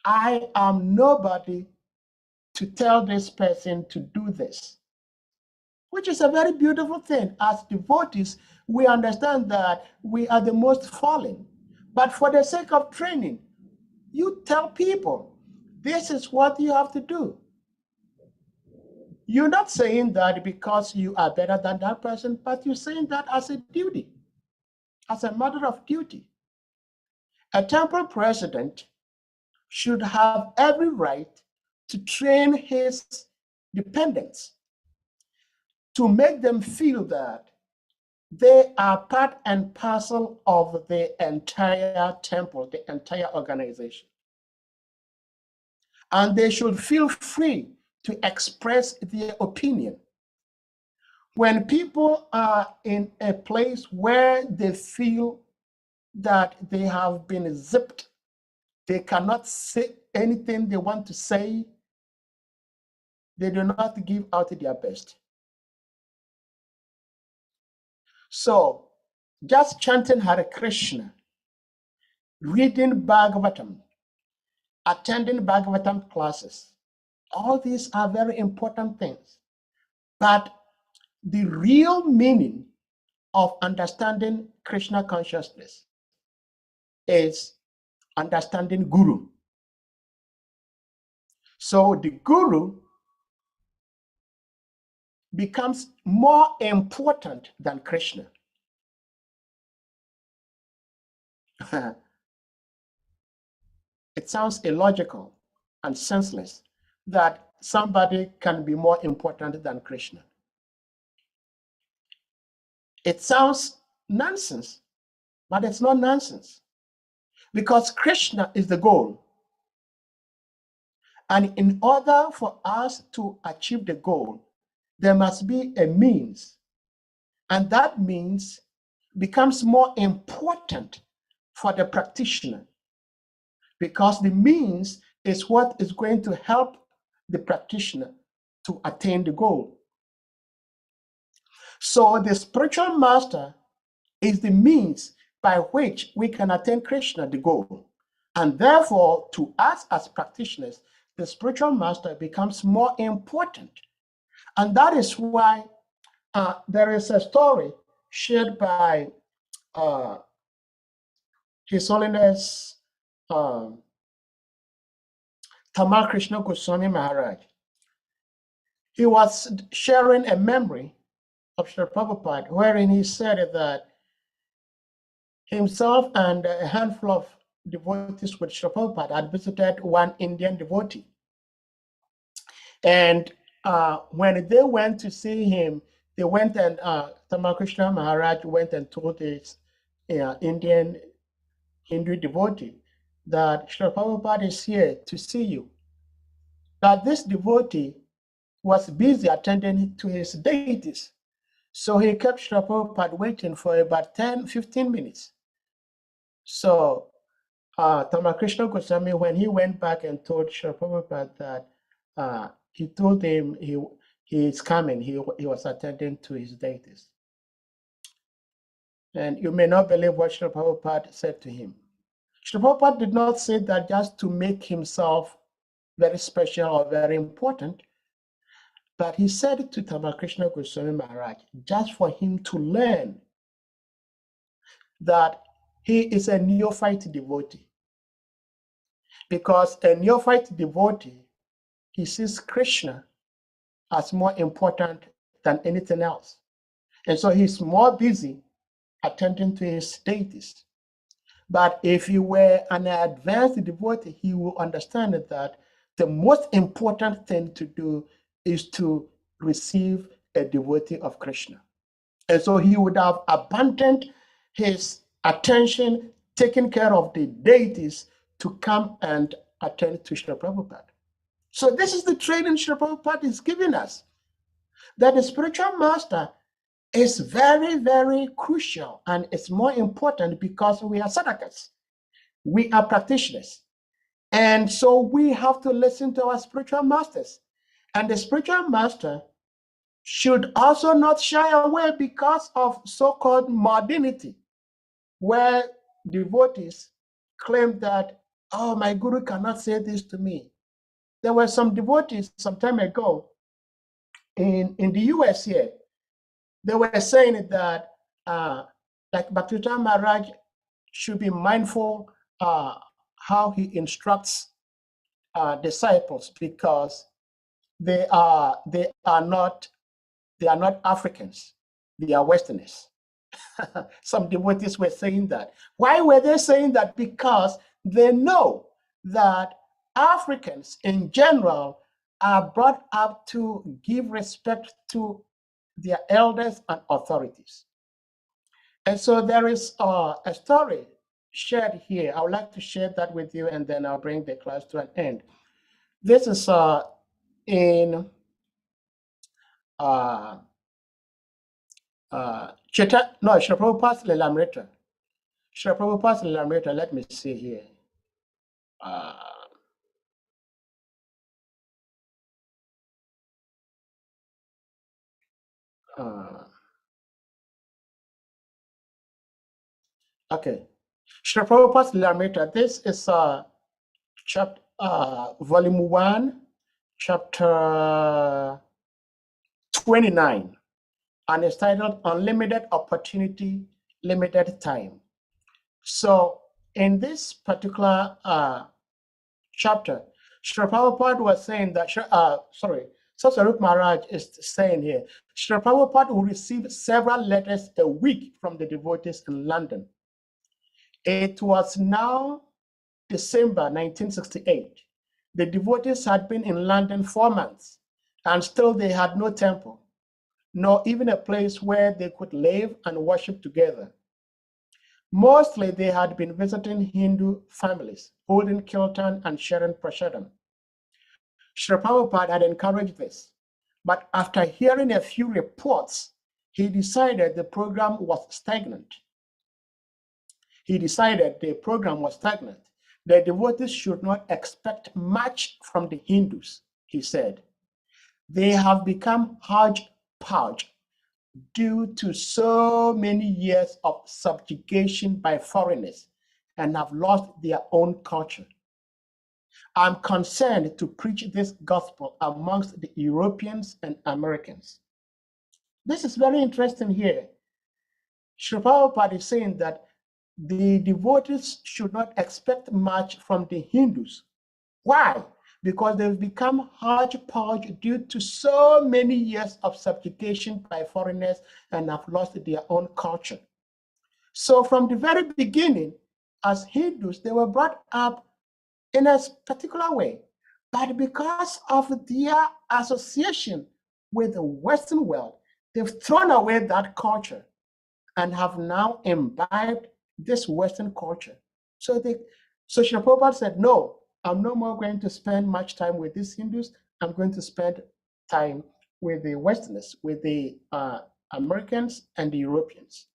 I am nobody to tell this person to do this, which is a very beautiful thing. As devotees, we understand that we are the most fallen. But for the sake of training, you tell people, this is what you have to do. You're not saying that because you are better than that person, but you're saying that as a duty, as a matter of duty. A temple president should have every right to train his dependents, to make them feel that they are part and parcel of the entire temple, the entire organization. And they should feel free to express their opinion. When people are in a place where they feel that they have been zipped, they cannot say anything they want to say, they do not give out their best. So just chanting Hare Krishna, reading Bhagavatam, attending Bhagavatam classes, all these are very important things. But the real meaning of understanding Krishna consciousness is understanding Guru. So the Guru becomes more important than Krishna. It sounds illogical and senseless that somebody can be more important than Krishna. It sounds nonsense, but it's not nonsense, because Krishna is the goal. And in order for us to achieve the goal, there must be a means. And that means becomes more important for the practitioner, because the means is what is going to help the practitioner to attain the goal. So the spiritual master is the means by which we can attain Krishna, the goal. And therefore, to us as practitioners, the spiritual master becomes more important. And that is why there is a story shared by His Holiness Tamal Krishna Goswami Maharaj. He was sharing a memory of Srila Prabhupada, wherein he said that himself and a handful of devotees with Srila Prabhupada had visited one Indian devotee. And when they went to see him, they went and Tamal Krishna Maharaj went and told this Indian Hindu devotee that Srila Prabhupada is here to see you. But this devotee was busy attending to his deities. So he kept Srila Prabhupada waiting for about 10-15 minutes. So Tamal Krishna Goswami, when he went back and told Srila Prabhupada that he told him he is coming, he was attending to his deities. And you may not believe what Srila Prabhupada said to him. Srila Prabhupada did not say that just to make himself very special or very important, but he said it to Tamal Krishna Goswami Maharaj just for him to learn that he is a neophyte devotee. Because a neophyte devotee, he sees Krishna as more important than anything else. And so he's more busy attending to his deities. But if he were an advanced devotee, he will understand that the most important thing to do is to receive a devotee of Krishna. And so he would have abandoned his attention, taking care of the deities to come and attend to Srila Prabhupada. So this is the training Srila Prabhupada is giving us, that the spiritual master is very, very crucial, and it's more important because we are sadhakas. We are practitioners. And so we have to listen to our spiritual masters. And the spiritual master should also not shy away because of so-called modernity, where devotees claim that, oh, my guru cannot say this to me. There were some devotees some time ago in the US here. They were saying that like Bhaktivedanta Maharaj should be mindful how he instructs disciples, because they are not Africans, they are Westerners. Some devotees were saying that. Why were they saying that? Because they know that Africans in general are brought up to give respect to their elders and authorities. And so there is a story shared here. I would like to share that with you, and then I'll bring the class to an end. This is in Srila Prabhupada's Lilamrita. Srila Prabhupada's Lilamrita, let me see here. Okay. Srila Prabhupada's Lilamrita, this is chapter, volume 1, chapter 29, and it's titled Unlimited Opportunity, Limited Time. So in this particular chapter, Srila Prabhupada was saying that, Sasarup Maharaj is saying here, Srila Prabhupada will receive several letters a week from the devotees in London. It was now December 1968. The devotees had been in London 4 months, and still they had no temple, nor even a place where they could live and worship together. Mostly they had been visiting Hindu families, holding kirtan and sharing prasadam. Srila Prabhupada had encouraged this, but after hearing a few reports, he decided the program was stagnant. The devotees should not expect much from the Hindus, he said. They have become hodgepodge due to so many years of subjugation by foreigners and have lost their own culture. I'm concerned to preach this gospel amongst the Europeans and Americans. This is very interesting here. Srila Prabhupada is saying that the devotees should not expect much from the Hindus. Why? Because they've become hodgepodge due to so many years of subjugation by foreigners and have lost their own culture. So from the very beginning, as Hindus, they were brought up in a particular way. But because of their association with the Western world, they've thrown away that culture and have now imbibed this Western culture. So Srila Prabhupada said, no, I'm no more going to spend much time with these Hindus. I'm going to spend time with the Westerners, with the Americans and the Europeans.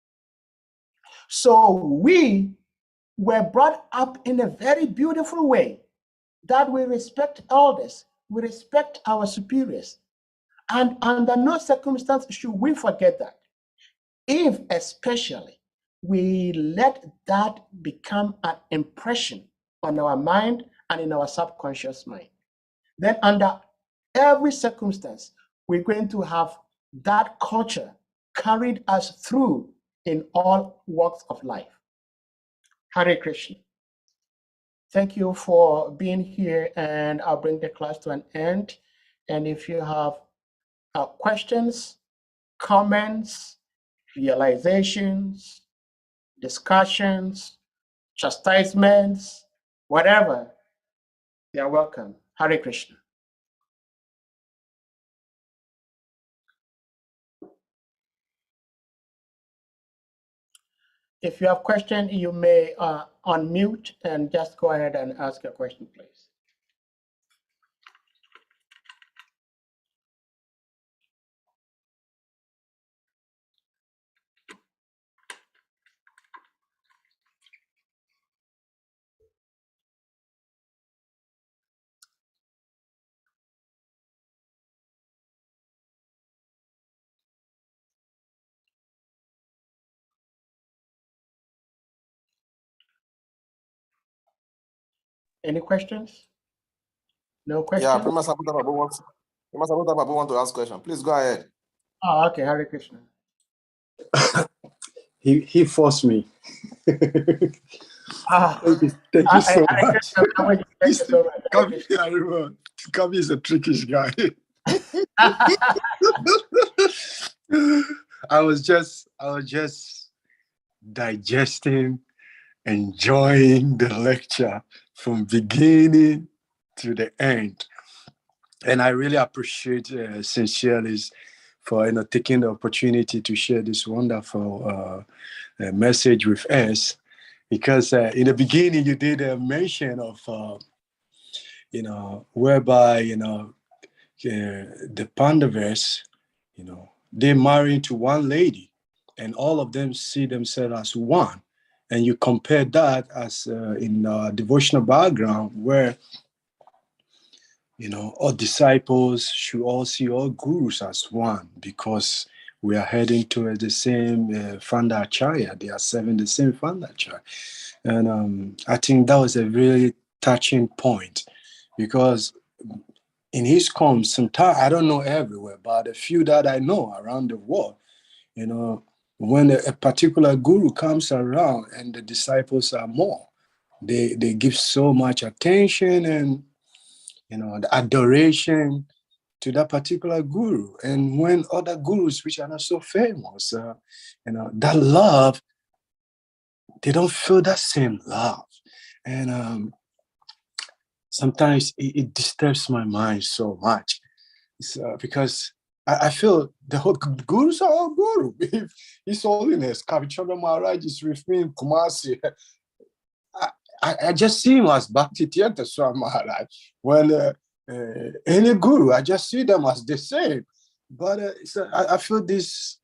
So we were brought up in a very beautiful way that we respect elders, we respect our superiors. And under no circumstance should we forget that. If especially we let that become an impression on our mind and in our subconscious mind, then under every circumstance, we're going to have that culture carried us through in all walks of life. Hare Krishna. Thank you for being here, and I'll bring the class to an end. And if you have questions, comments, realizations, discussions, chastisements, whatever, you're welcome. Hare Krishna. If you have questions, you may unmute and just go ahead and ask your question, please. Any questions? No questions? Yeah, Prabhu want to ask question. Please go ahead. Oh, okay, Hare Krishna. He forced me. Thank you so much. Thank you so much. Kavi is a trickish guy. I was just digesting, enjoying the lecture from beginning to the end, and I really appreciate sincerely for taking the opportunity to share this wonderful message with us. Because in the beginning you did a mention of whereby the Pandavas, they married to one lady, and all of them see themselves as one. And you compare that as in devotional background where, all disciples should all see all gurus as one because we are heading towards the same Fandacharya. They are serving the same Fandacharya. And I think that was a really touching point because in his comms, sometimes I don't know everywhere, but a few that I know around the world, when a particular guru comes around and the disciples are more, they give so much attention and the adoration to that particular guru. And when other gurus, which are not so famous, that love, they don't feel that same love. And sometimes it disturbs my mind so much. Because I feel the whole gurus are all guru. If His Holiness Kavichanda Maharaj is with me in Kumasi, I just see him as Bhakti Tirtha Swami Maharaj. When any guru, I just see them as the same. But I feel this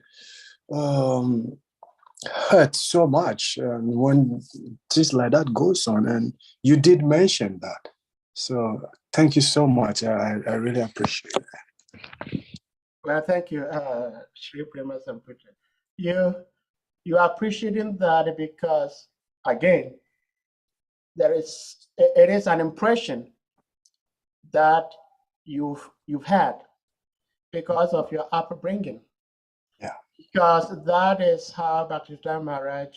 hurt so much when things like that goes on. And you did mention that. So thank you so much. I really appreciate it. Well, thank you, Shri Prema Samputra. You are appreciating that because, again, it is an impression that you've had because of your upbringing. Yeah. Because that is how Bhaktivedanta Maharaj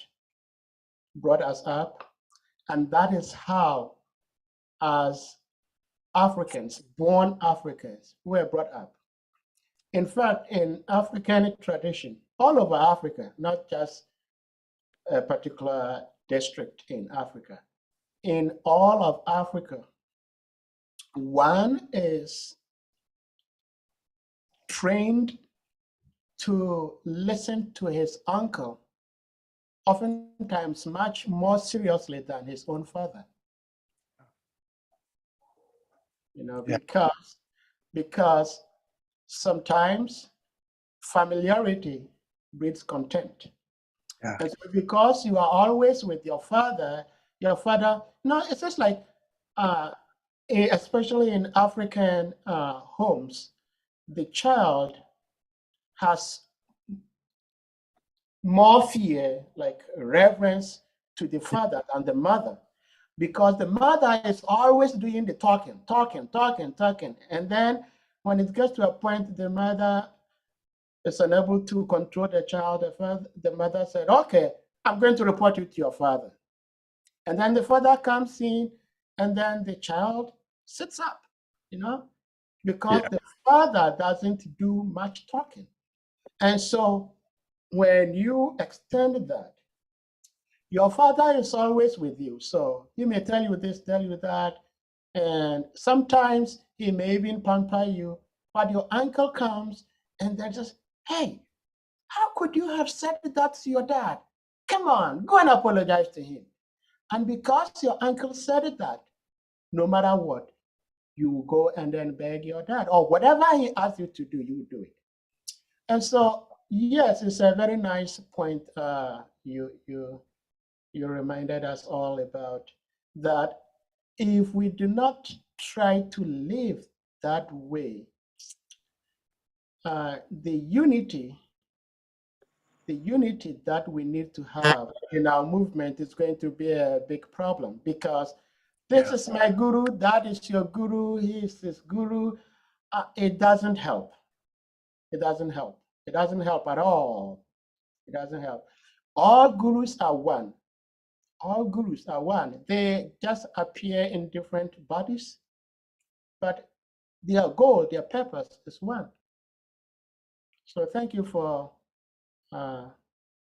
brought us up, and that is how, as Africans, born Africans, we were brought up. In fact, in African tradition, all over Africa, not just a particular district in Africa, in all of Africa, one is trained to listen to his uncle, oftentimes much more seriously than his own father. Because sometimes familiarity breeds contempt. Yeah. And so because you are always with your father, it's just like, especially in African homes, the child has more fear, like reverence to the father than the mother, because the mother is always doing the talking. And then when it gets to a point the mother is unable to control the child, the mother said, okay, I'm going to report you to your father. And then the father comes in, and then the child sits up, because the father doesn't do much talking. And so when you extend that, your father is always with you. So he may tell you this, tell you that, and sometimes he may even pamper you, but your uncle comes and they're just, hey, how could you have said that to your dad? Come on, go and apologize to him. And because your uncle said that, no matter what, you go and then beg your dad, or whatever he asks you to do, you do it. And so, yes, it's a very nice point you reminded us all about, that if we do not try to live that way, the unity that we need to have in our movement is going to be a big problem, because this is my guru, that is your guru, he is his guru. It doesn't help. It doesn't help. It doesn't help at all. It doesn't help. All gurus are one. All gurus are one. They just appear in different bodies, but their goal, their purpose is one. So thank you for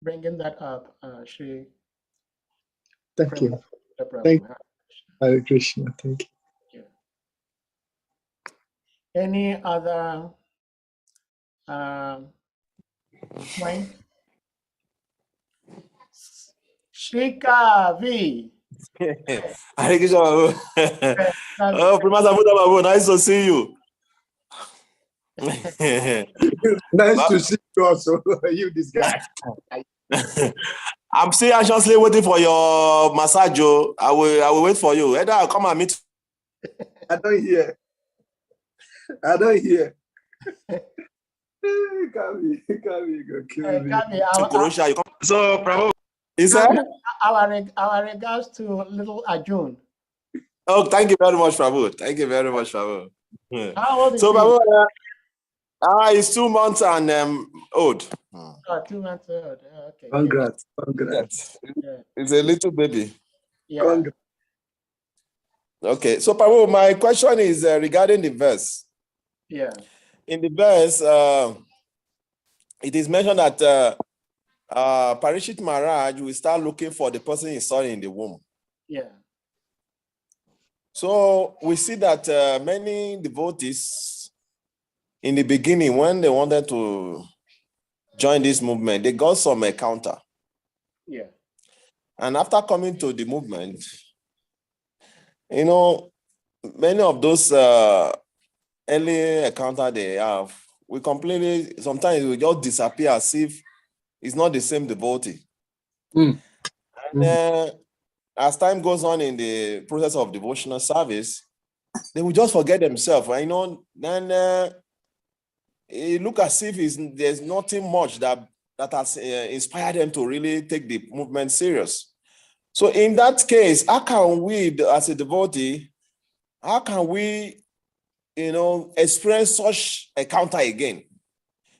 bringing that up, Shri. Thank you. Prabhu. Thank you. Hare Krishna. Thank you. Any other point? Shrika V. Hare Krishna, Babu. Oh, Prima Samputra Babu, nice to see you. Nice to see you also. You, this guy. I'm still anxiously waiting for your massage. Oh. I will wait for you. Either I'll come and meet. I don't hear. I don't hear. Kami, go kill me. Kami, Kurosha, you come. So, Prabhu, is that? our regards to little Arjun. Oh, thank you very much, Prabhu. Thank you very much, Prabhu. How old is So, he? Prabhu, he's 2 months and old. Oh, 2 months old. Okay. Congrats. Yeah. He's a little baby. Yeah. Congrats. Okay, so Prabhu, my question is regarding the verse. Yeah. In the verse, it is mentioned that Parishit Maharaj will start looking for the person he saw in the womb. Yeah. So we see that many devotees in the beginning, when they wanted to join this movement, they got some encounter. Yeah. And after coming to the movement, many of those early encounter they have, we completely, sometimes we just disappear as if it's not the same devotee. Mm. And as time goes on in the process of devotional service, they will just forget themselves. Then it look as if there's nothing much that has inspired them to really take the movement serious. So in that case, how can we, as a devotee, how can we, experience such encounter again?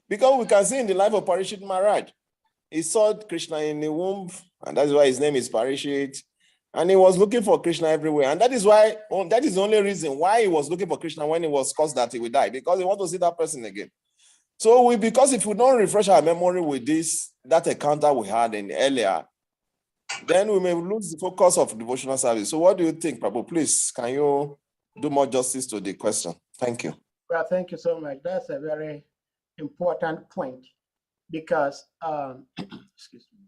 Because we can see in the life of Parishit Maharaj, he saw Krishna in the womb, and that's why his name is Parishit. And he was looking for Krishna everywhere. And that is the only reason why he was looking for Krishna when he was caused that he would die, because he wanted to see that person again. So because if we don't refresh our memory with that encounter we had earlier, then we may lose the focus of devotional service. So what do you think, Prabhu? Please, can you do more justice to the question? Thank you. Well, thank you so much. That's a very important point because, excuse me,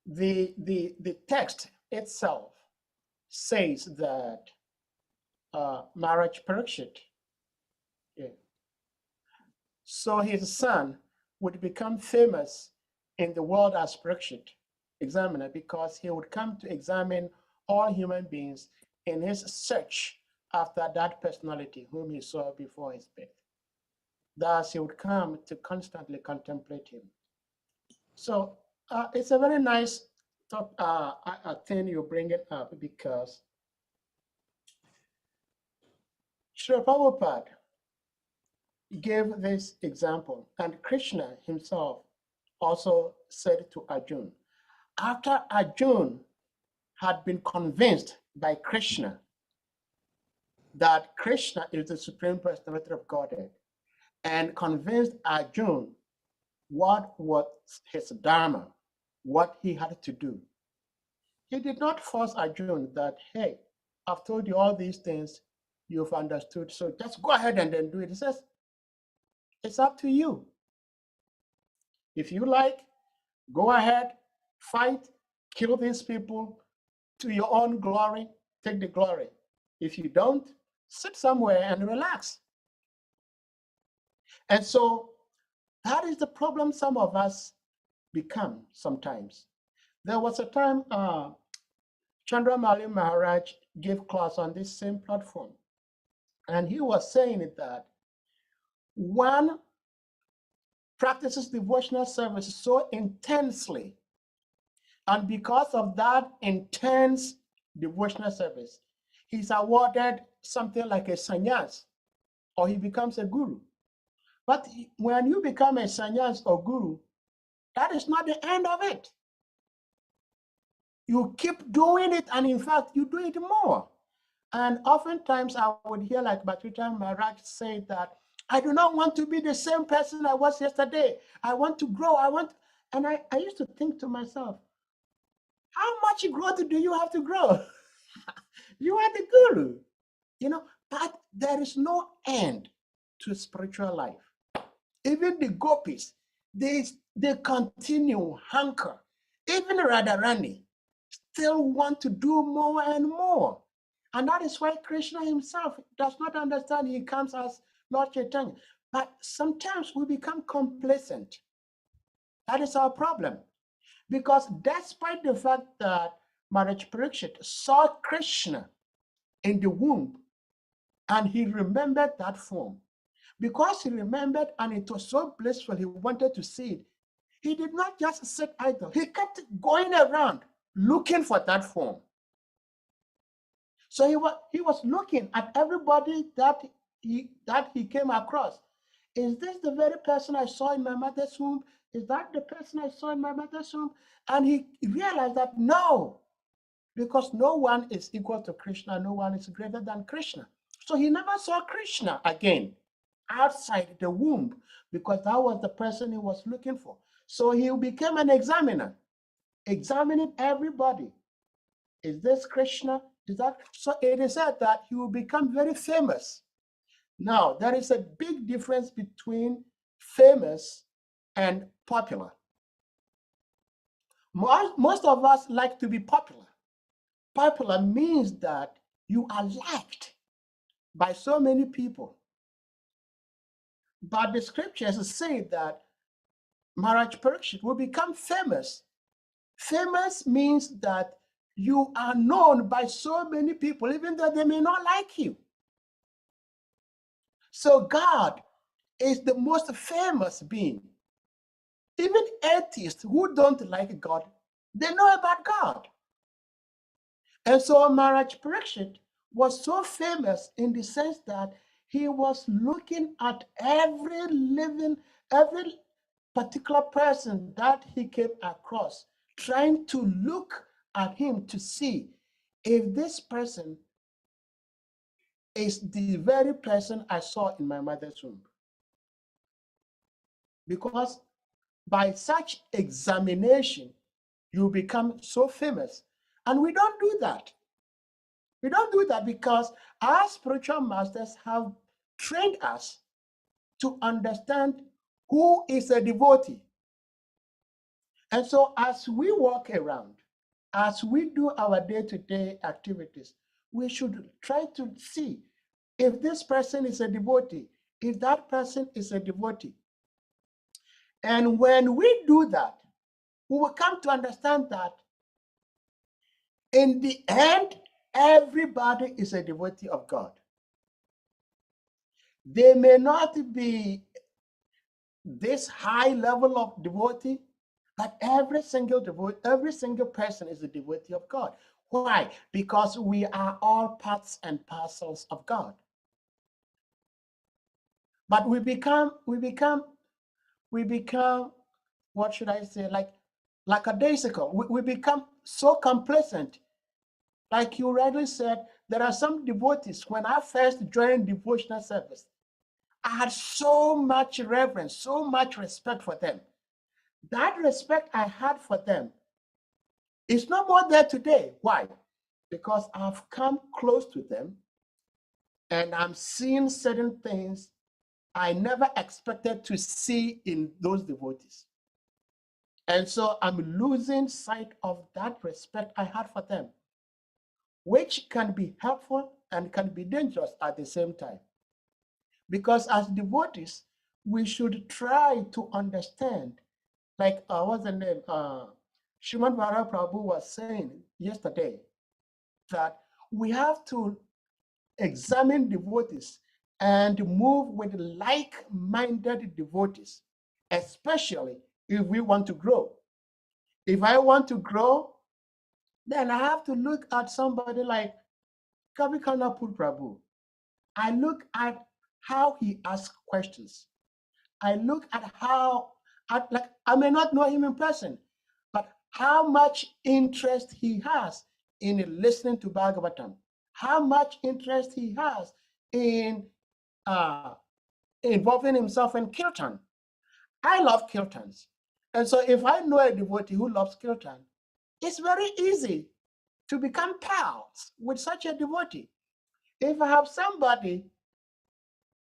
the text itself says that Maharaj Parikshit, so his son would become famous in the world as Parikshit examiner, because he would come to examine all human beings in his search after that personality whom he saw before his birth. Thus, he would come to constantly contemplate him. So it's a very nice thing you're bringing up, because Srila Prabhupada gave this example, and Krishna himself also said to Arjuna, after Arjuna had been convinced by Krishna that Krishna is the Supreme Personality of Godhead, and convinced Arjuna what was his dharma, what he had to do, he did not force Arjuna that, hey, I've told you all these things, you've understood, so just go ahead and then do it. He says, it's up to you. If you like, go ahead, fight, kill these people to your own glory, take the glory. If you don't, sit somewhere and relax. And so that is the problem some of us become sometimes. There was a time Chandramali Maharaj gave class on this same platform, and he was saying that one practices devotional service so intensely, and because of that intense devotional service, he's awarded something like a sannyas, or he becomes a guru. But when you become a sannyas or guru, that is not the end of it. You keep doing it, and in fact, you do it more. And oftentimes I would hear like Bhaktivinoda Maharaj say that, I do not want to be the same person I was yesterday. I want to grow, and I used to think to myself, how much growth do you have to grow? You are the guru, but there is no end to spiritual life. Even the gopis, they continue hanker. Even Radharani still want to do more and more. And that is why Krishna himself does not understand. He comes as Lord Chaitanya. But sometimes we become complacent. That is our problem. Because despite the fact that Maharaj Parikshit saw Krishna in the womb and he remembered that form, because he remembered and it was so blissful, he wanted to see it, he did not just sit idle. He kept going around looking for that form. So he was looking at everybody that he came across. Is this the very person I saw in my mother's womb? Is that the person I saw in my mother's womb? And he realized that no, because no one is equal to Krishna, no one is greater than Krishna. So he never saw Krishna again outside the womb, because that was the person he was looking for. So he became an examiner, examining everybody. Is this Krishna? Is that? So it is said that he will become very famous. Now, there is a big difference between famous and popular. Most of us like to be popular. Popular means that you are liked by so many people. But the scriptures say that Maharaj Parikshit will become famous. Famous means that you are known by so many people, even though they may not like you. So God is the most famous being. Even atheists who don't like God, they know about God. And so Maharaj Parikshit was so famous in the sense that he was looking at every particular person that he came across, trying to look at him to see if this person is the very person I saw in my mother's womb. Because by such examination, you become so famous. And we don't do that. We don't do that because our spiritual masters have trained us to understand who is a devotee. And so as we walk around, as we do our day-to-day activities, we should try to see if this person is a devotee, if that person is a devotee. And when we do that, we will come to understand that in the end, everybody is a devotee of God. They may not be this high level of devotee, but every single person is a devotee of God. Why? Because we are all parts and parcels of God. But we become, what should I say, like lackadaisical. We become so complacent. Like you rightly said, there are some devotees, when I first joined devotional service, I had so much reverence, so much respect for them. That respect I had for them is no more there today. Why? Because I've come close to them and I'm seeing certain things I never expected to see in those devotees. And so I'm losing sight of that respect I had for them, which can be helpful and can be dangerous at the same time. Because as devotees, we should try to understand, like what's the name? Srimad Bharata Prabhu was saying yesterday that we have to examine devotees and move with like-minded devotees, especially if we want to grow. If I want to grow, then I have to look at somebody like Kavikanapur Prabhu. I look at how he asks questions. I look at like I may not know him in person, but how much interest he has in listening to Bhagavatam, how much interest he has in involving himself in kirtan. I love kirtans. And so if I know a devotee who loves kirtan, it's very easy to become pals with such a devotee. If I have somebody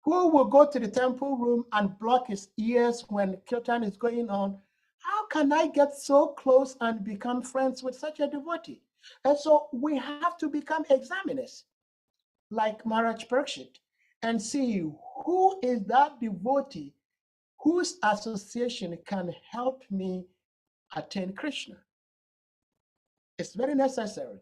who will go to the temple room and block his ears when kirtan is going on, how can I get so close and become friends with such a devotee? And so we have to become examiners, like Maharaj Parikshit, and see who is that devotee whose association can help me attain Krishna. It's very necessary.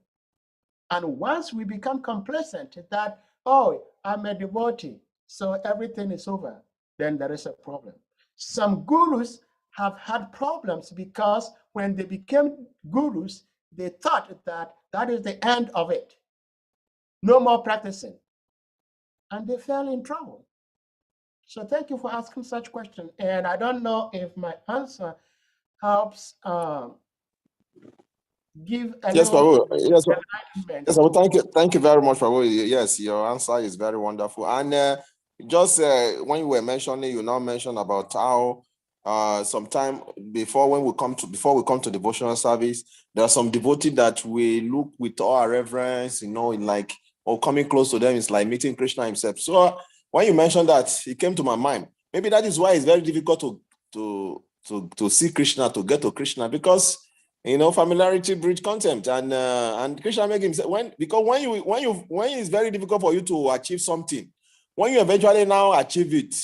And once we become complacent that, oh, I'm a devotee, so everything is over, then there is a problem. Some gurus have had problems because when they became gurus, they thought that that is the end of it. No more practicing. And they fell in trouble. So thank you for asking such question. And I don't know if my answer helps give a Yes, little Prabhu. Yes, enlightenment. yes, Prabhu. Thank you. Thank you very much, Prabhu. Yes, your answer is very wonderful. And just when you were mentioning, you now mentioned about how sometime before we come to devotional service, there are some devotees that we look with all our reverence, in like, or coming close to them is like meeting Krishna himself. So when you mentioned that, it came to my mind. Maybe that is why it's very difficult to see Krishna, to get to Krishna, because familiarity breeds contempt, and Krishna make himself when it's very difficult for you to achieve something. When you eventually now achieve it,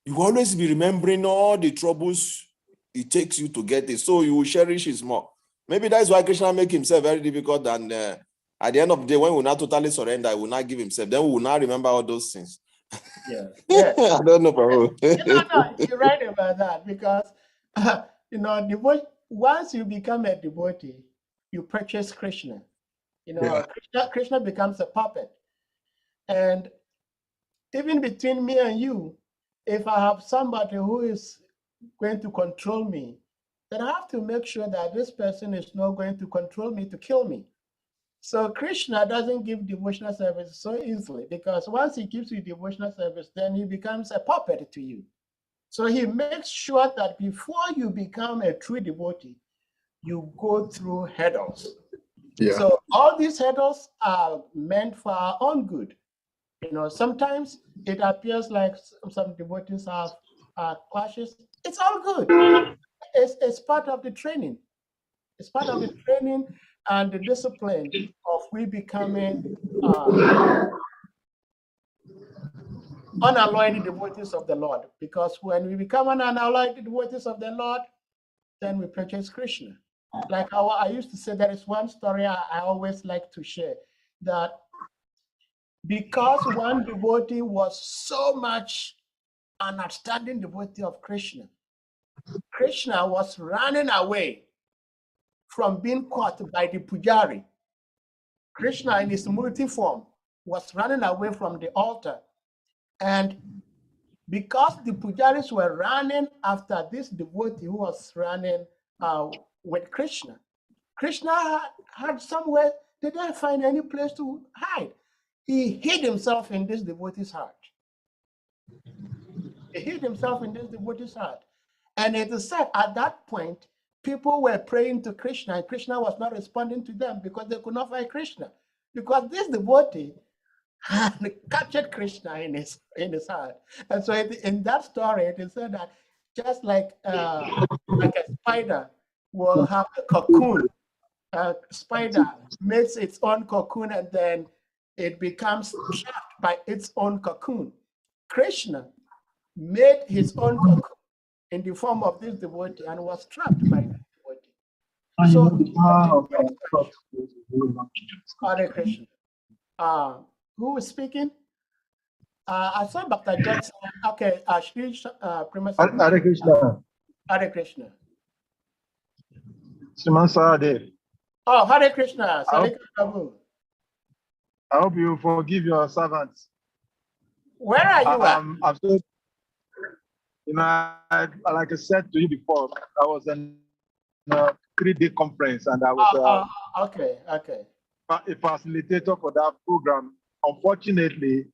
you will always be remembering all the troubles it takes you to get it, so you will cherish it more. Maybe that's why Krishna make himself very difficult, and at the end of the day, when we not totally surrender, he will not give himself. Then we will not remember all those things. Yes. I don't know, Prabhu. No, you're right about that, because once you become a devotee, you purchase Krishna. Krishna becomes a puppet. And even between me and you, if I have somebody who is going to control me, then I have to make sure that this person is not going to control me to kill me. So Krishna doesn't give devotional service so easily, because once he gives you devotional service, then he becomes a puppet to you. So he makes sure that before you become a true devotee, you go through hurdles. Yeah. So all these hurdles are meant for our own good. Sometimes it appears like some devotees have clashes. It's all good. It's part of the training. It's part of the training and the discipline of we becoming unalloyed devotees of the Lord. Because when we become unalloyed devotees of the Lord, then we purchase Krishna. Like I used to say, there is one story I always like to share, that because one devotee was so much an outstanding devotee of Krishna, Krishna was running away from being caught by the pujari. Krishna in his multi form was running away from the altar. And because the pujaris were running after this devotee who was running with Krishna, Krishna had somewhere, they didn't find any place to hide. He hid himself in this devotee's heart. He hid himself in this devotee's heart. And it is said at that point, people were praying to Krishna, and Krishna was not responding to them because they could not find Krishna. Because this devotee had captured Krishna in his heart. And so in that story, it is said that just like a spider will have a cocoon, a spider makes its own cocoon and then it becomes trapped by its own cocoon. Krishna made his own cocoon in the form of this devotee and was trapped by this devotee. So, Hare Krishna. Who is speaking? I saw Dr. Johnson. Okay, Shri Hare Krishna. Hare Krishna. Shriman Sahadev. Oh, Hare Krishna. Prabhu. I hope you forgive your servants. Where are you at? I've told, like I said to you before, I was in a 3-day conference and I was okay. a facilitator for that program. Unfortunately,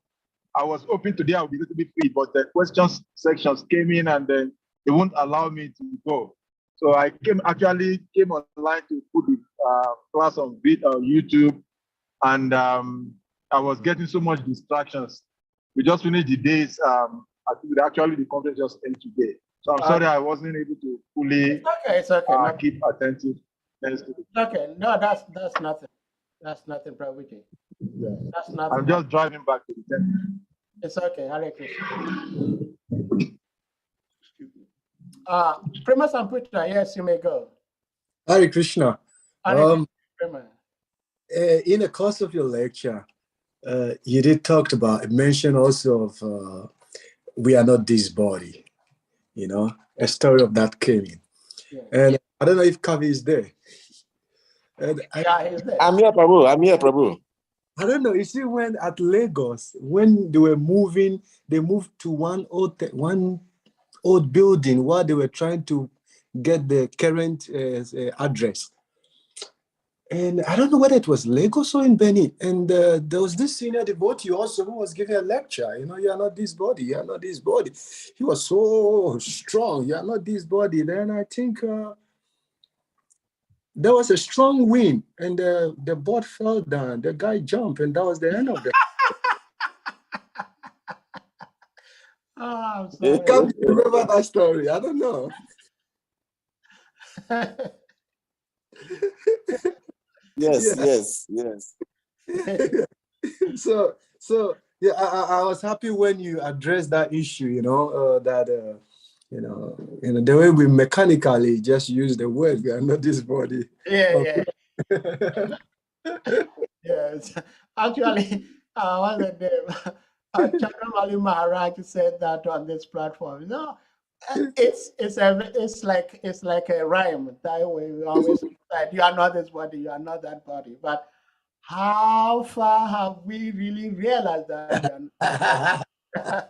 I was hoping today I would be a little bit free, but the questions sections came in and then they won't allow me to go. So I actually came online to put the class on YouTube, and I was getting so much distractions. We just finished the days. Actually, the conference just ended today. So I'm sorry I wasn't able to fully it's okay. keep attentive. Okay, no, that's nothing. That's nothing, Prabhuji. Yeah. That's nothing. I'm just driving back to the temple. It's okay. Hare Krishna. Prema Samputra, yes, you may go. Hare Krishna. Hare Krishna. In the course of your lecture, you did talk about, mention also of we are not this body, you know, a story of that came in. Yeah. And I don't know if Kavi is there. And Yeah, he's there. I'm here, Prabhu. I'm here, Prabhu. I don't know. You see, when at Lagos, when they were moving, they moved to one old building while they were trying to get the current address. And I don't know whether it was Lagos or in Benin. And there was this senior devotee also who was giving a lecture. You know, you are not this body. You are not this body. He was so strong. You are not this body. Then I think there was a strong wind, and the board fell down. The guy jumped, and that was the end of the. I'm I sorry. can't remember that story. I don't know. Yes. So yeah, I was happy when you addressed that issue. You know that you know the way we mechanically just use the word. We are not this body. Yeah. Yes. Actually, what's the name? Chandramali Maharaj said that on this platform. No, it's like a rhyme. That way we always say, you are not this body, you are not that body. But how far have we really realized that we are not?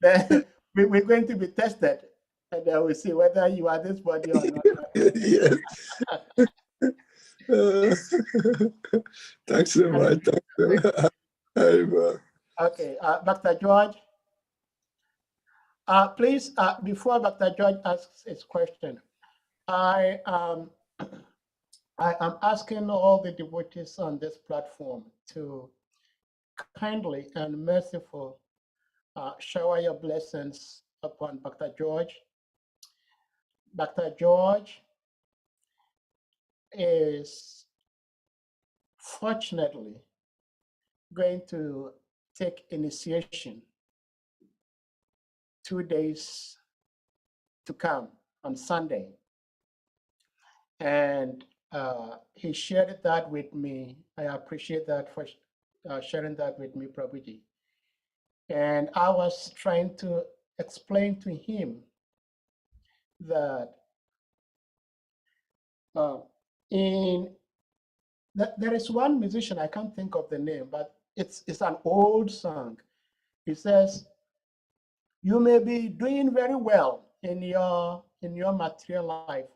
Then we're going to be tested, and then we see whether you are this body or not. Yes. Thanks so much. Okay, Dr. George. Please, before Dr. George asks his question, I am asking all the devotees on this platform to kindly and merciful shower your blessings upon Dr. George. Dr. George is fortunately going to take initiation 2 days to come on Sunday. And he shared that with me. I appreciate that for sharing that with me, Prabhuji. And I was trying to explain to him that there is one musician, I can't think of the name, but it's an old song. He says, you may be doing very well in your material life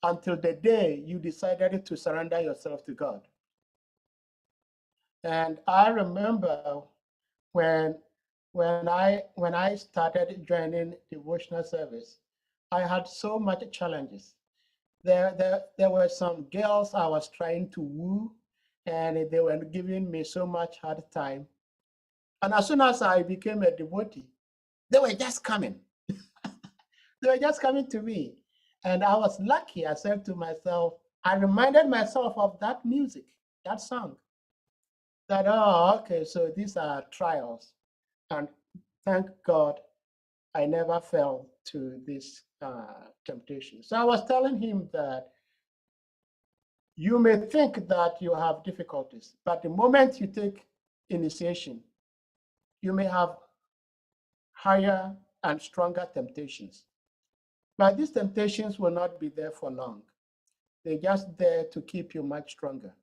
until the day you decided to surrender yourself to God. And I remember when I started joining devotional service, I had so much challenges. There were some girls I was trying to woo, and they were giving me so much hard time. And as soon as I became a devotee, they were just coming. They were just coming to me. And I was lucky. I said to myself, I reminded myself of that music, that song. That, oh, okay, so these are trials. And thank God I never fell to this temptation. So I was telling him that you may think that you have difficulties, but the moment you take initiation, you may have higher and stronger temptations. But these temptations will not be there for long. They're just there to keep you much stronger.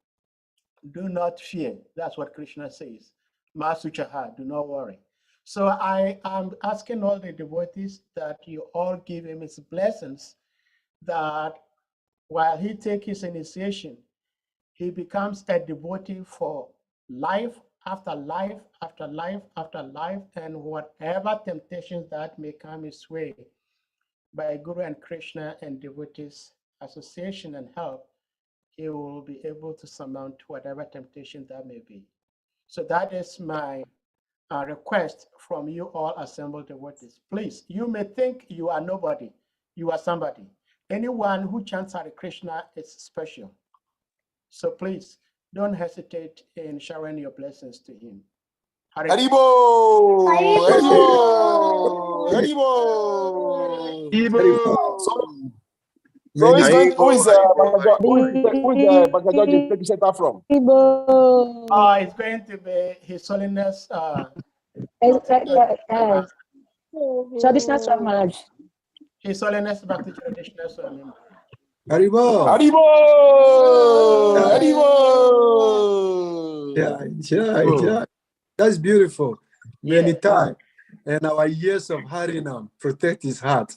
Do not fear. That's what Krishna says. Masuchaha, do not worry. So I am asking all the devotees that you all give him his blessings, that while he takes his initiation, he becomes a devotee for life after life after life after life, and whatever temptations that may come his way by Guru and Krishna and devotees association and help, he will be able to surmount whatever temptation that may be. So that is my request from you all assembled devotees. Please, you may think you are nobody, you are somebody. Anyone who chants Hare Krishna is special. So please don't hesitate in sharing your blessings to him. Hare Haribo! Haribo! Haribo! Ibo. So who is Many, Bangkok George is taking center from? It's going to be His Holiness. Traditional Swami Maharaj. His Holiness Bhakti Traditional Swami. Haribo. Haribo! Haribo! Yeah. That's beautiful. Many Yes. times. And our years of Harinam protect his heart.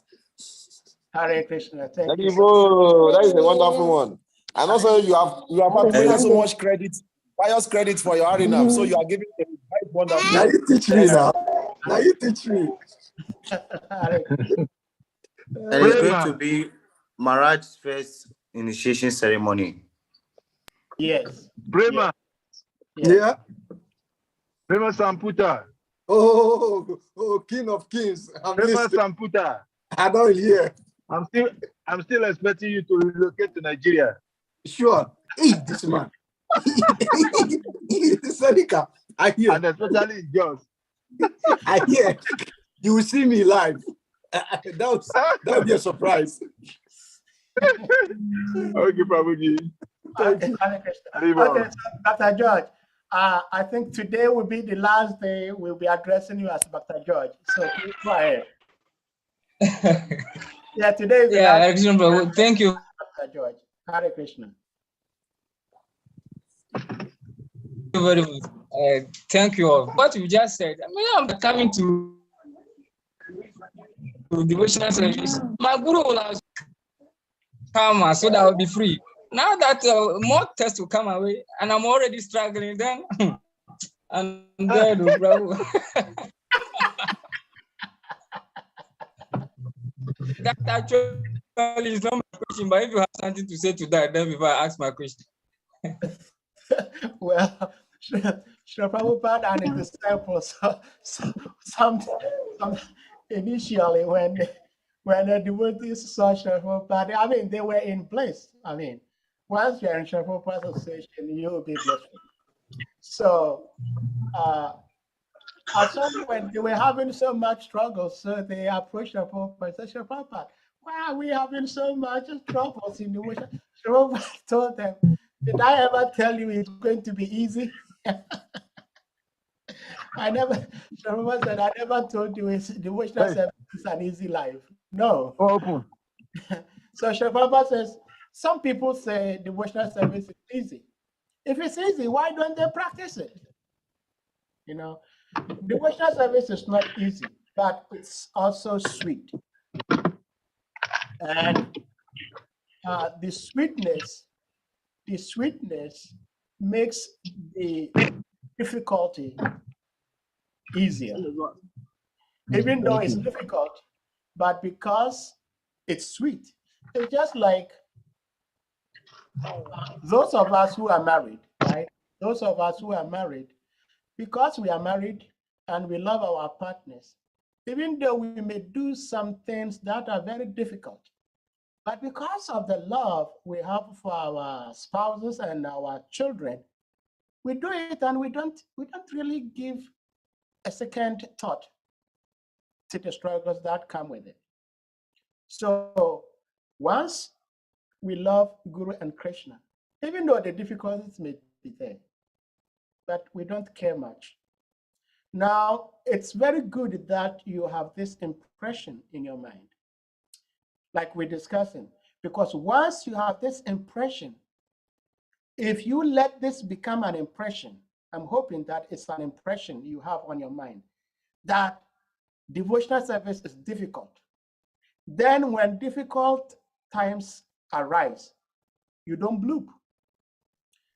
Hare Krishna. Thank you. Haribo! That is a wonderful one. And also you have accumulated so much credit, pious credit for your Harinam. So you are giving a quite wonderful. Now you teach me now. Now you teach me. Hare Krishna. And it's going to be Maharaj's first initiation ceremony. Yes. Prema. Yeah. Prema Samputa. Oh, King of Kings. Prema Samputa. I don't hear. I'm still expecting you to relocate to Nigeria. Sure. Hey, this man. Seneca, I hear. And especially in Jos. I hear. You will see me live. That would be a surprise. Okay, Prabhuji. Okay, Hare Krishna. Okay, so Dr. George, I think today will be the last day we'll be addressing you as Dr. George. So please go ahead. Yeah, today is the last Krishna Prabhu. Thank you. Dr. George. Hare Krishna. Very much. Thank you all. What you just said, I mean, I'm coming to devotional service. My guru will have come so that I'll be free. Now that more tests will come away and I'm already struggling, then I'm there, Prabhu. That actually is not my question, but if you have something to say to that, then before I ask my question. Well, Srila Prabhupada and his disciples, some initially when the devotees saw Srila Prabhupada, I mean, they were in place. I mean, once you're in Srila Prabhupada's association, you will be blessed. So, at some point, they were having so much struggle, so they approached Srila Prabhupada and said, Srila Prabhupada, why are we having so much troubles in the worship? Srila Prabhupada told them, did I ever tell you it's going to be easy? Srila Prabhupada said, I never told you the devotional service is an easy life. No. Open. So Srila Prabhupada says, some people say devotional service is easy. If it's easy, why don't they practice it? You know, devotional service is not easy, but it's also sweet. And the sweetness makes the difficulty easier. Even though it's difficult, but because it's sweet. It's just like those of us who are married, right? Those of us who are married, because we are married and we love our partners, even though we may do some things that are very difficult, but because of the love we have for our spouses and our children, we do it and we don't really give a second thought to the struggles that come with it. So once we love Guru and Krishna, even though the difficulties may be there, but we don't care much. Now, it's very good that you have this impression in your mind, like we're discussing, because once you have this impression, if you let this become an impression, I'm hoping that it's an impression you have on your mind, that devotional service is difficult. Then when difficult times arise, you don't bloop.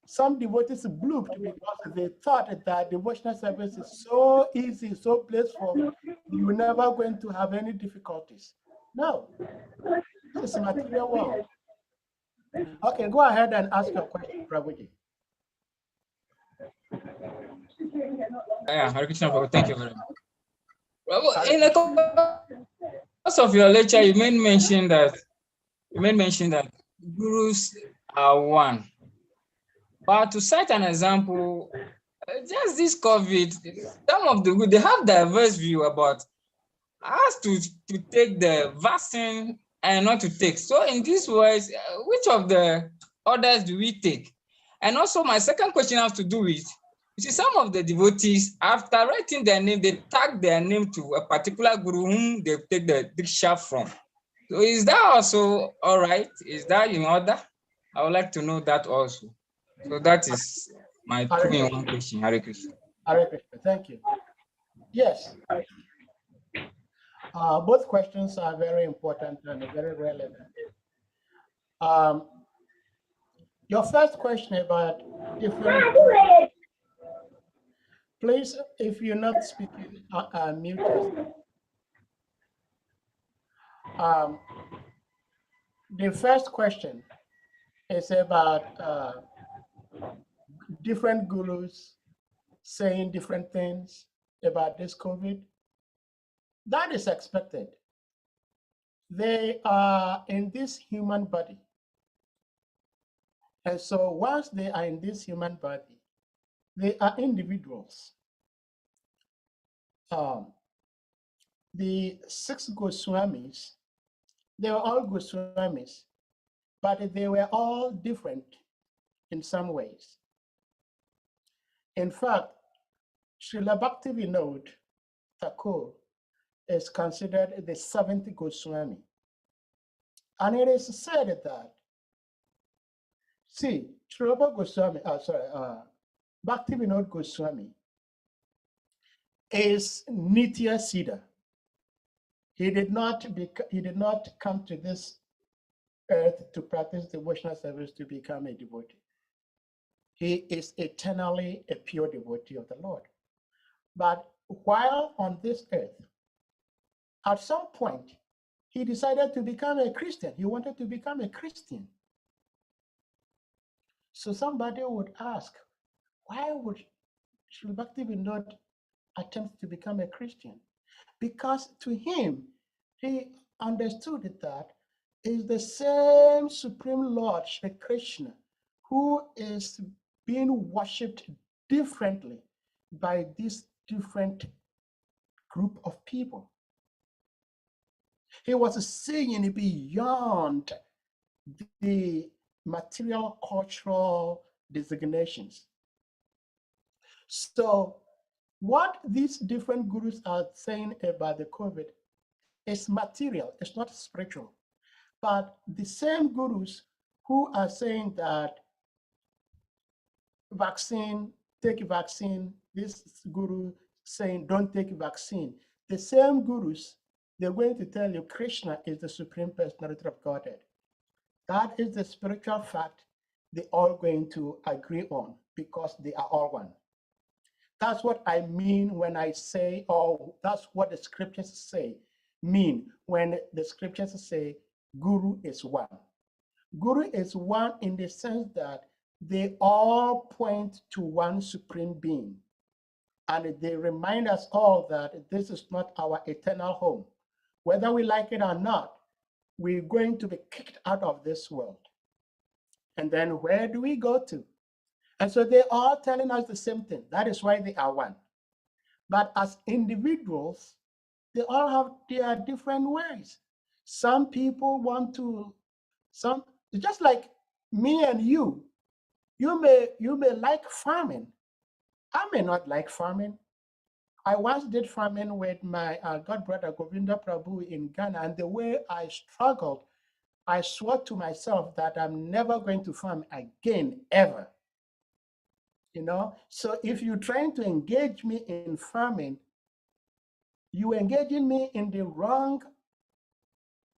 Some devotees blooped because they thought that devotional service is so easy, so blissful, you're never going to have any difficulties. No, it's a material world. Okay, go ahead and ask your question, Prabhuji. Hare Krishna Prabhu, thank you very much. Prabhu, in the course of your lecture, you made mention that gurus are one. But to cite an example, just this COVID, some of the good, they have diverse view about us to take the vaccine and not to take. So in this ways, which of the orders do we take? And also my second question has to do with, you see, some of the devotees, after writing their name, they tag their name to a particular guru whom they take the diksha from. So is that also all right? Is that in order? I would like to know that also. So that is my Hare two-in-one question. Hare Krishna. Hare Krishna. Thank you. Yes. Both questions are very important and very relevant. Your first question about different. Please, if you're not speaking, mute yourself. The first question is about different gurus saying different things about this COVID. That is expected. They are in this human body. And so once they are in this human body, they are individuals. The 6 Goswamis, they were all Goswamis, but they were all different in some ways. In fact, Srila Bhaktivinoda Thakur is considered the 7th Goswami. And it is said that, see, Srila Goswami, Bhaktivinoda Goswami is Nitya Siddha. He did not come to this earth to practice devotional service to become a devotee. He is eternally a pure devotee of the Lord. But while on this earth, at some point, he decided to become a Christian. He wanted to become a Christian. So somebody would ask, why would Srila Bhaktivinoda attempt to become a Christian? Because to him, he understood that is the same Supreme Lord, Shri Krishna, who is being worshipped differently by this different group of people. He was seeing beyond the material cultural designations. So what these different gurus are saying about the COVID is material, it's not spiritual. But the same gurus who are saying that vaccine, take vaccine, this guru saying don't take vaccine, the same gurus, they're going to tell you Krishna is the Supreme Personality of Godhead. That is the spiritual fact they're all going to agree on because they are all one. That's what I mean when I say, or that's what the scriptures say, mean when the scriptures say Guru is one. Guru is one in the sense that they all point to one supreme being. And they remind us all that this is not our eternal home. Whether we like it or not, we're going to be kicked out of this world. And then where do we go to? And so they're all telling us the same thing. That is why they are one. But as individuals, they all have their different ways. Some people want to, just like me and you may like farming. I may not like farming. I once did farming with my god brother Govinda Prabhu in Ghana, and the way I struggled, I swore to myself that I'm never going to farm again, ever. You know, so if you're trying to engage me in farming, you're engaging me in the wrong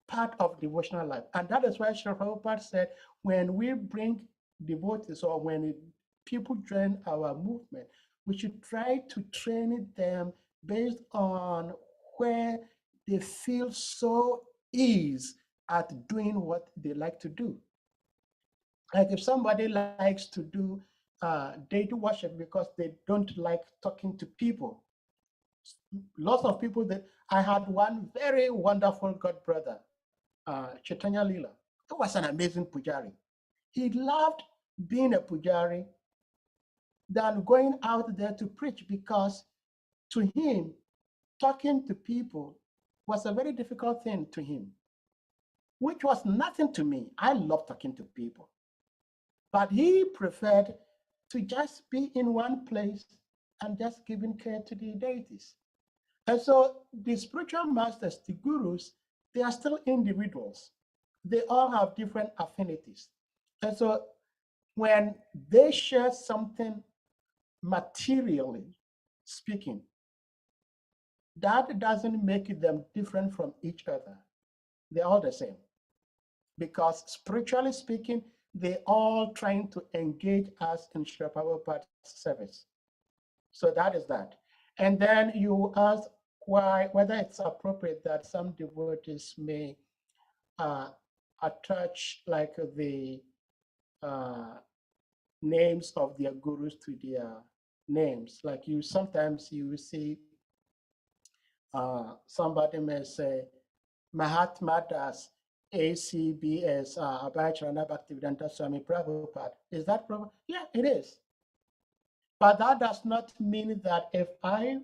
part of devotional life. And that is why Srila Prabhupada said, when we bring devotees or when people join our movement, we should try to train them based on where they feel so ease at doing what they like to do. Like if somebody likes to do deity worship because they don't like talking to people. Lots of people that I had one very wonderful god brother, Chaitanya Lila. He was an amazing pujari. He loved being a pujari than going out there to preach, because to him, talking to people was a very difficult thing to him, which was nothing to me. I love talking to people. But he preferred to just be in one place and just giving care to the deities. And so the spiritual masters, the gurus, they are still individuals. They all have different affinities. And so when they share something materially speaking, that doesn't make them different from each other. They're all the same. Because spiritually speaking, they all trying to engage us in Srila Prabhupada's service. So that is that. And then you ask whether it's appropriate that some devotees may attach like the names of their gurus to their names. Like sometimes you see somebody may say Mahatma Das ACBS Abhayacharana Bhaktivedanta Swami Prabhupada. Is that Prabhupada? Yeah, it is. But that does not mean that if I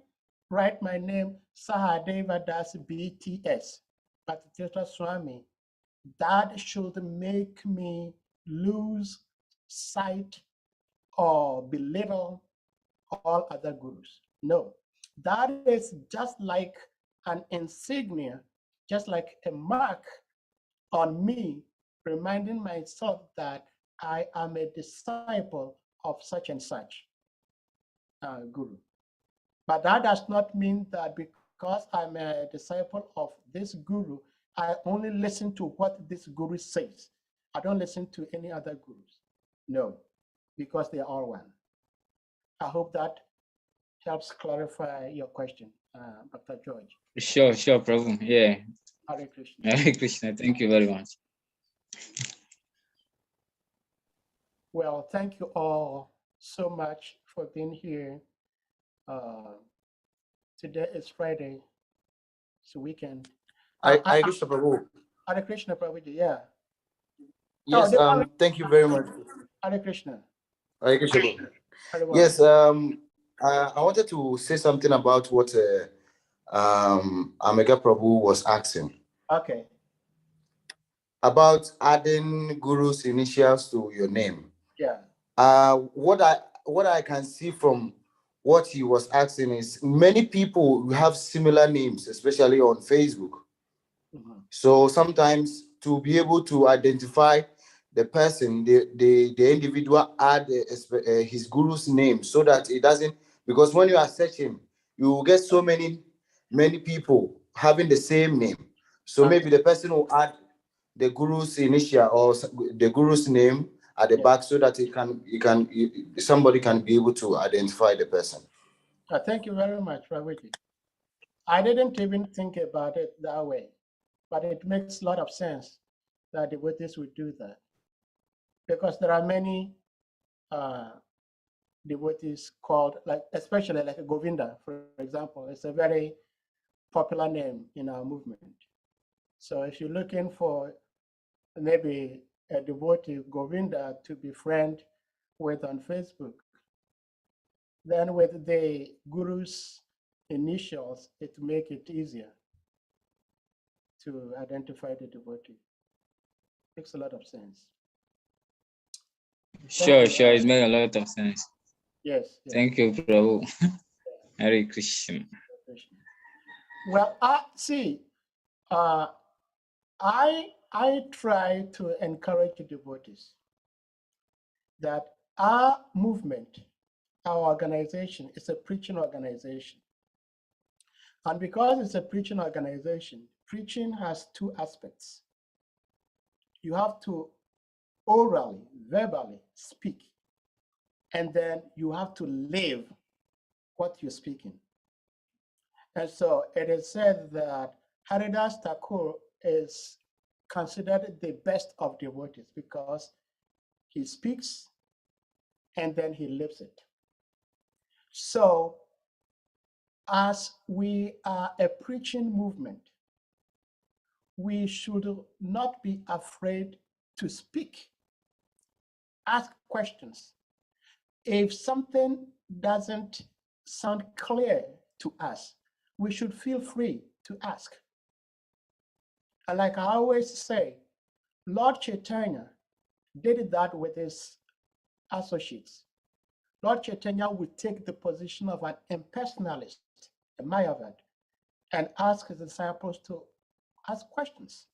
write my name Sahadeva Das BTS, Bhaktivedanta Swami, that should make me lose sight or belittle all other gurus. No, that is just like an insignia, just like a mark on me, reminding myself that I am a disciple of such and such guru. But that does not mean that because I'm a disciple of this guru, I only listen to what this guru says. I don't listen to any other gurus. No, because they are all one. I hope that helps clarify your question, Dr. George. Sure, Prabhu. Yeah. Hare Krishna. Hare Krishna. Thank you very much. Well, thank you all so much for being here. Today is Friday. It's a weekend. I Krishna Prabhu. Hare Krishna, Prabhuji, yeah. Yes, thank you very much. Hare Krishna. Hare Krishna Prabhu. Very well. Yes, I wanted to say something about what Amega Prabhu was asking. Okay. About adding guru's initials to your name. Yeah. What I can see from what he was asking is many people have similar names, especially on Facebook. Mm-hmm. So sometimes to be able to identify the person, the individual add his guru's name so that it doesn't, because when you are searching, you will get so many people having the same name. So maybe the person will add the guru's initial or the guru's name at the back so that somebody can be able to identify the person. Thank you very much, Prabhuji. I didn't even think about it that way, but it makes a lot of sense that the devotees would do that, because there are many devotees called, like, especially like Govinda, for example. It's a very popular name in our movement. So if you're looking for maybe a devotee, Govinda, to befriend with on Facebook, then with the guru's initials, it make it easier to identify the devotee. Makes a lot of sense. Sure, it makes a lot of sense. Yes. Thank you, Prabhu. Hare Krishna. Well, I try to encourage the devotees that our movement, our organization, is a preaching organization. And because it's a preaching organization, preaching has two aspects. You have to orally, verbally speak, and then you have to live what you're speaking. And so it is said that Haridas Thakur is considered the best of devotees because he speaks and then he lives it. So as we are a preaching movement, we should not be afraid to speak, ask questions, if something doesn't sound clear to us, we should feel free to ask. And like I always say, Lord Chaitanya did that with his associates. Lord Chaitanya would take the position of an impersonalist, a Mayavad, and ask his disciples to ask questions.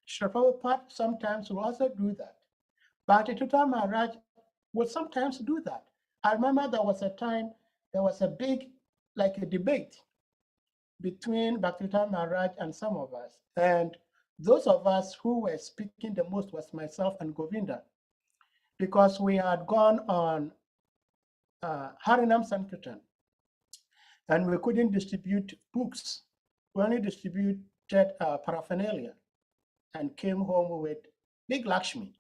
Srila Prabhupada sometimes will also do that. Bhakti-Tirtha Maharaj would sometimes do that. I remember there was a time, there was a big, like a debate between Bhakti-Tirtha Maharaj and some of us. And those of us who were speaking the most was myself and Govinda, because we had gone on Harinam Sankirtan, and we couldn't distribute books. We only distributed paraphernalia and came home with big Lakshmi.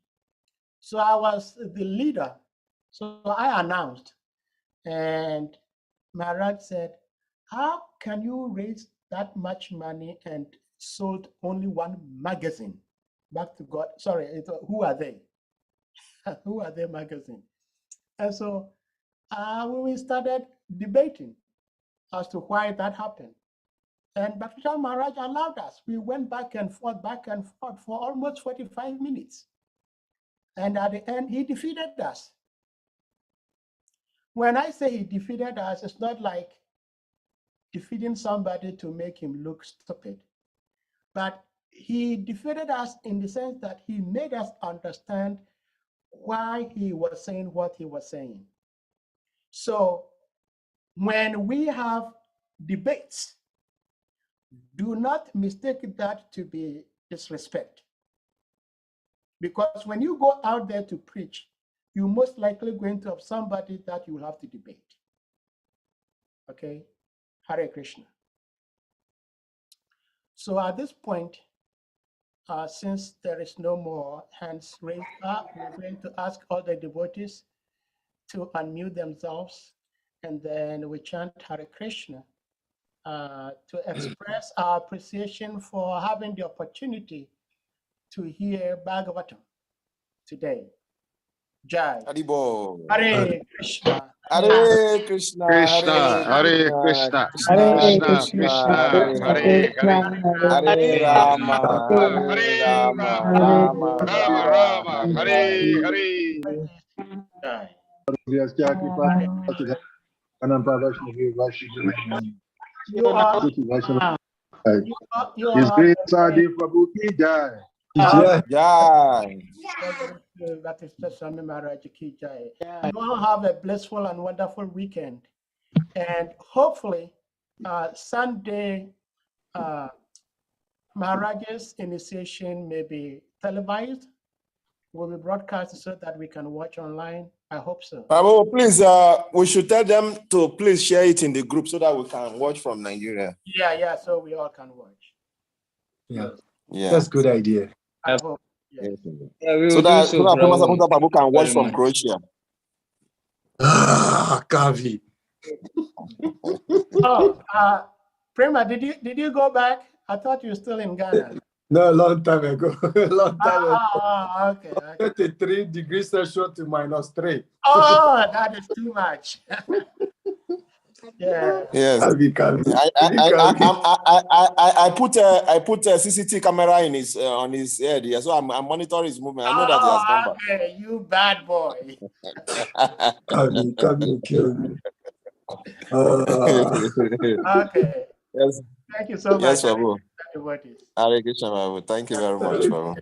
So I was the leader. So I announced, and Maharaj said, how can you raise that much money and sold only one magazine? Back to God, sorry, who are they? Who are they magazine? And so we started debating as to why that happened. And Bhakti Maharaj allowed us. We went back and forth for almost 45 minutes. And at the end, he defeated us. When I say he defeated us, it's not like defeating somebody to make him look stupid. But he defeated us in the sense that he made us understand why he was saying what he was saying. So when we have debates, do not mistake that to be disrespect. Because when you go out there to preach, you're most likely going to have somebody that you will have to debate. Okay? Hare Krishna. So at this point, since there is no more hands raised up, we're going to ask all the devotees to unmute themselves, and then we chant Hare Krishna to express our appreciation for having the opportunity to hear Bhagavatam today. Jai. Haribo. Hare Krishna. Hare Krishna. Krishna, Hare Krishna, Hare Krishna, Krishna, Hare Hare, Hare Rama, Hare Hare Rama, Rama, Rama Rama Rama, Rama, Hare Hare Hare. Hare. Jai. You are, you His are great Sahadev Prabhu ki jai. Jai. That is the Swami Maharaj ki jai. You all have a blissful and wonderful weekend. And hopefully, Sunday, Maharaj's initiation may be televised, will be broadcast so that we can watch online. I hope so. Prabhu, please, we should tell them to please share it in the group so that we can watch from Nigeria. Yeah, so we all can watch. Yeah. Yeah. That's a good idea. I hope. Yes. So that Prabhu can watch Very from much. Croatia. Kavi. Oh, Prema, did you go back? I thought you were still in Ghana. No, a long time ago. Long time ago. Okay. 33 degrees Celsius to -3. Oh, that is too much. Yeah. Yes. Kavi. I put a CCTV camera in his on his head. Yeah, so I'm monitoring his movement. I know that he has gone back. Okay, you bad boy. Kavi kill me. Okay. Yes. Thank you so much. Yes, Prabhu. Devotees. Hare Krishna, Prabhu. Thank you very much, Prabhu.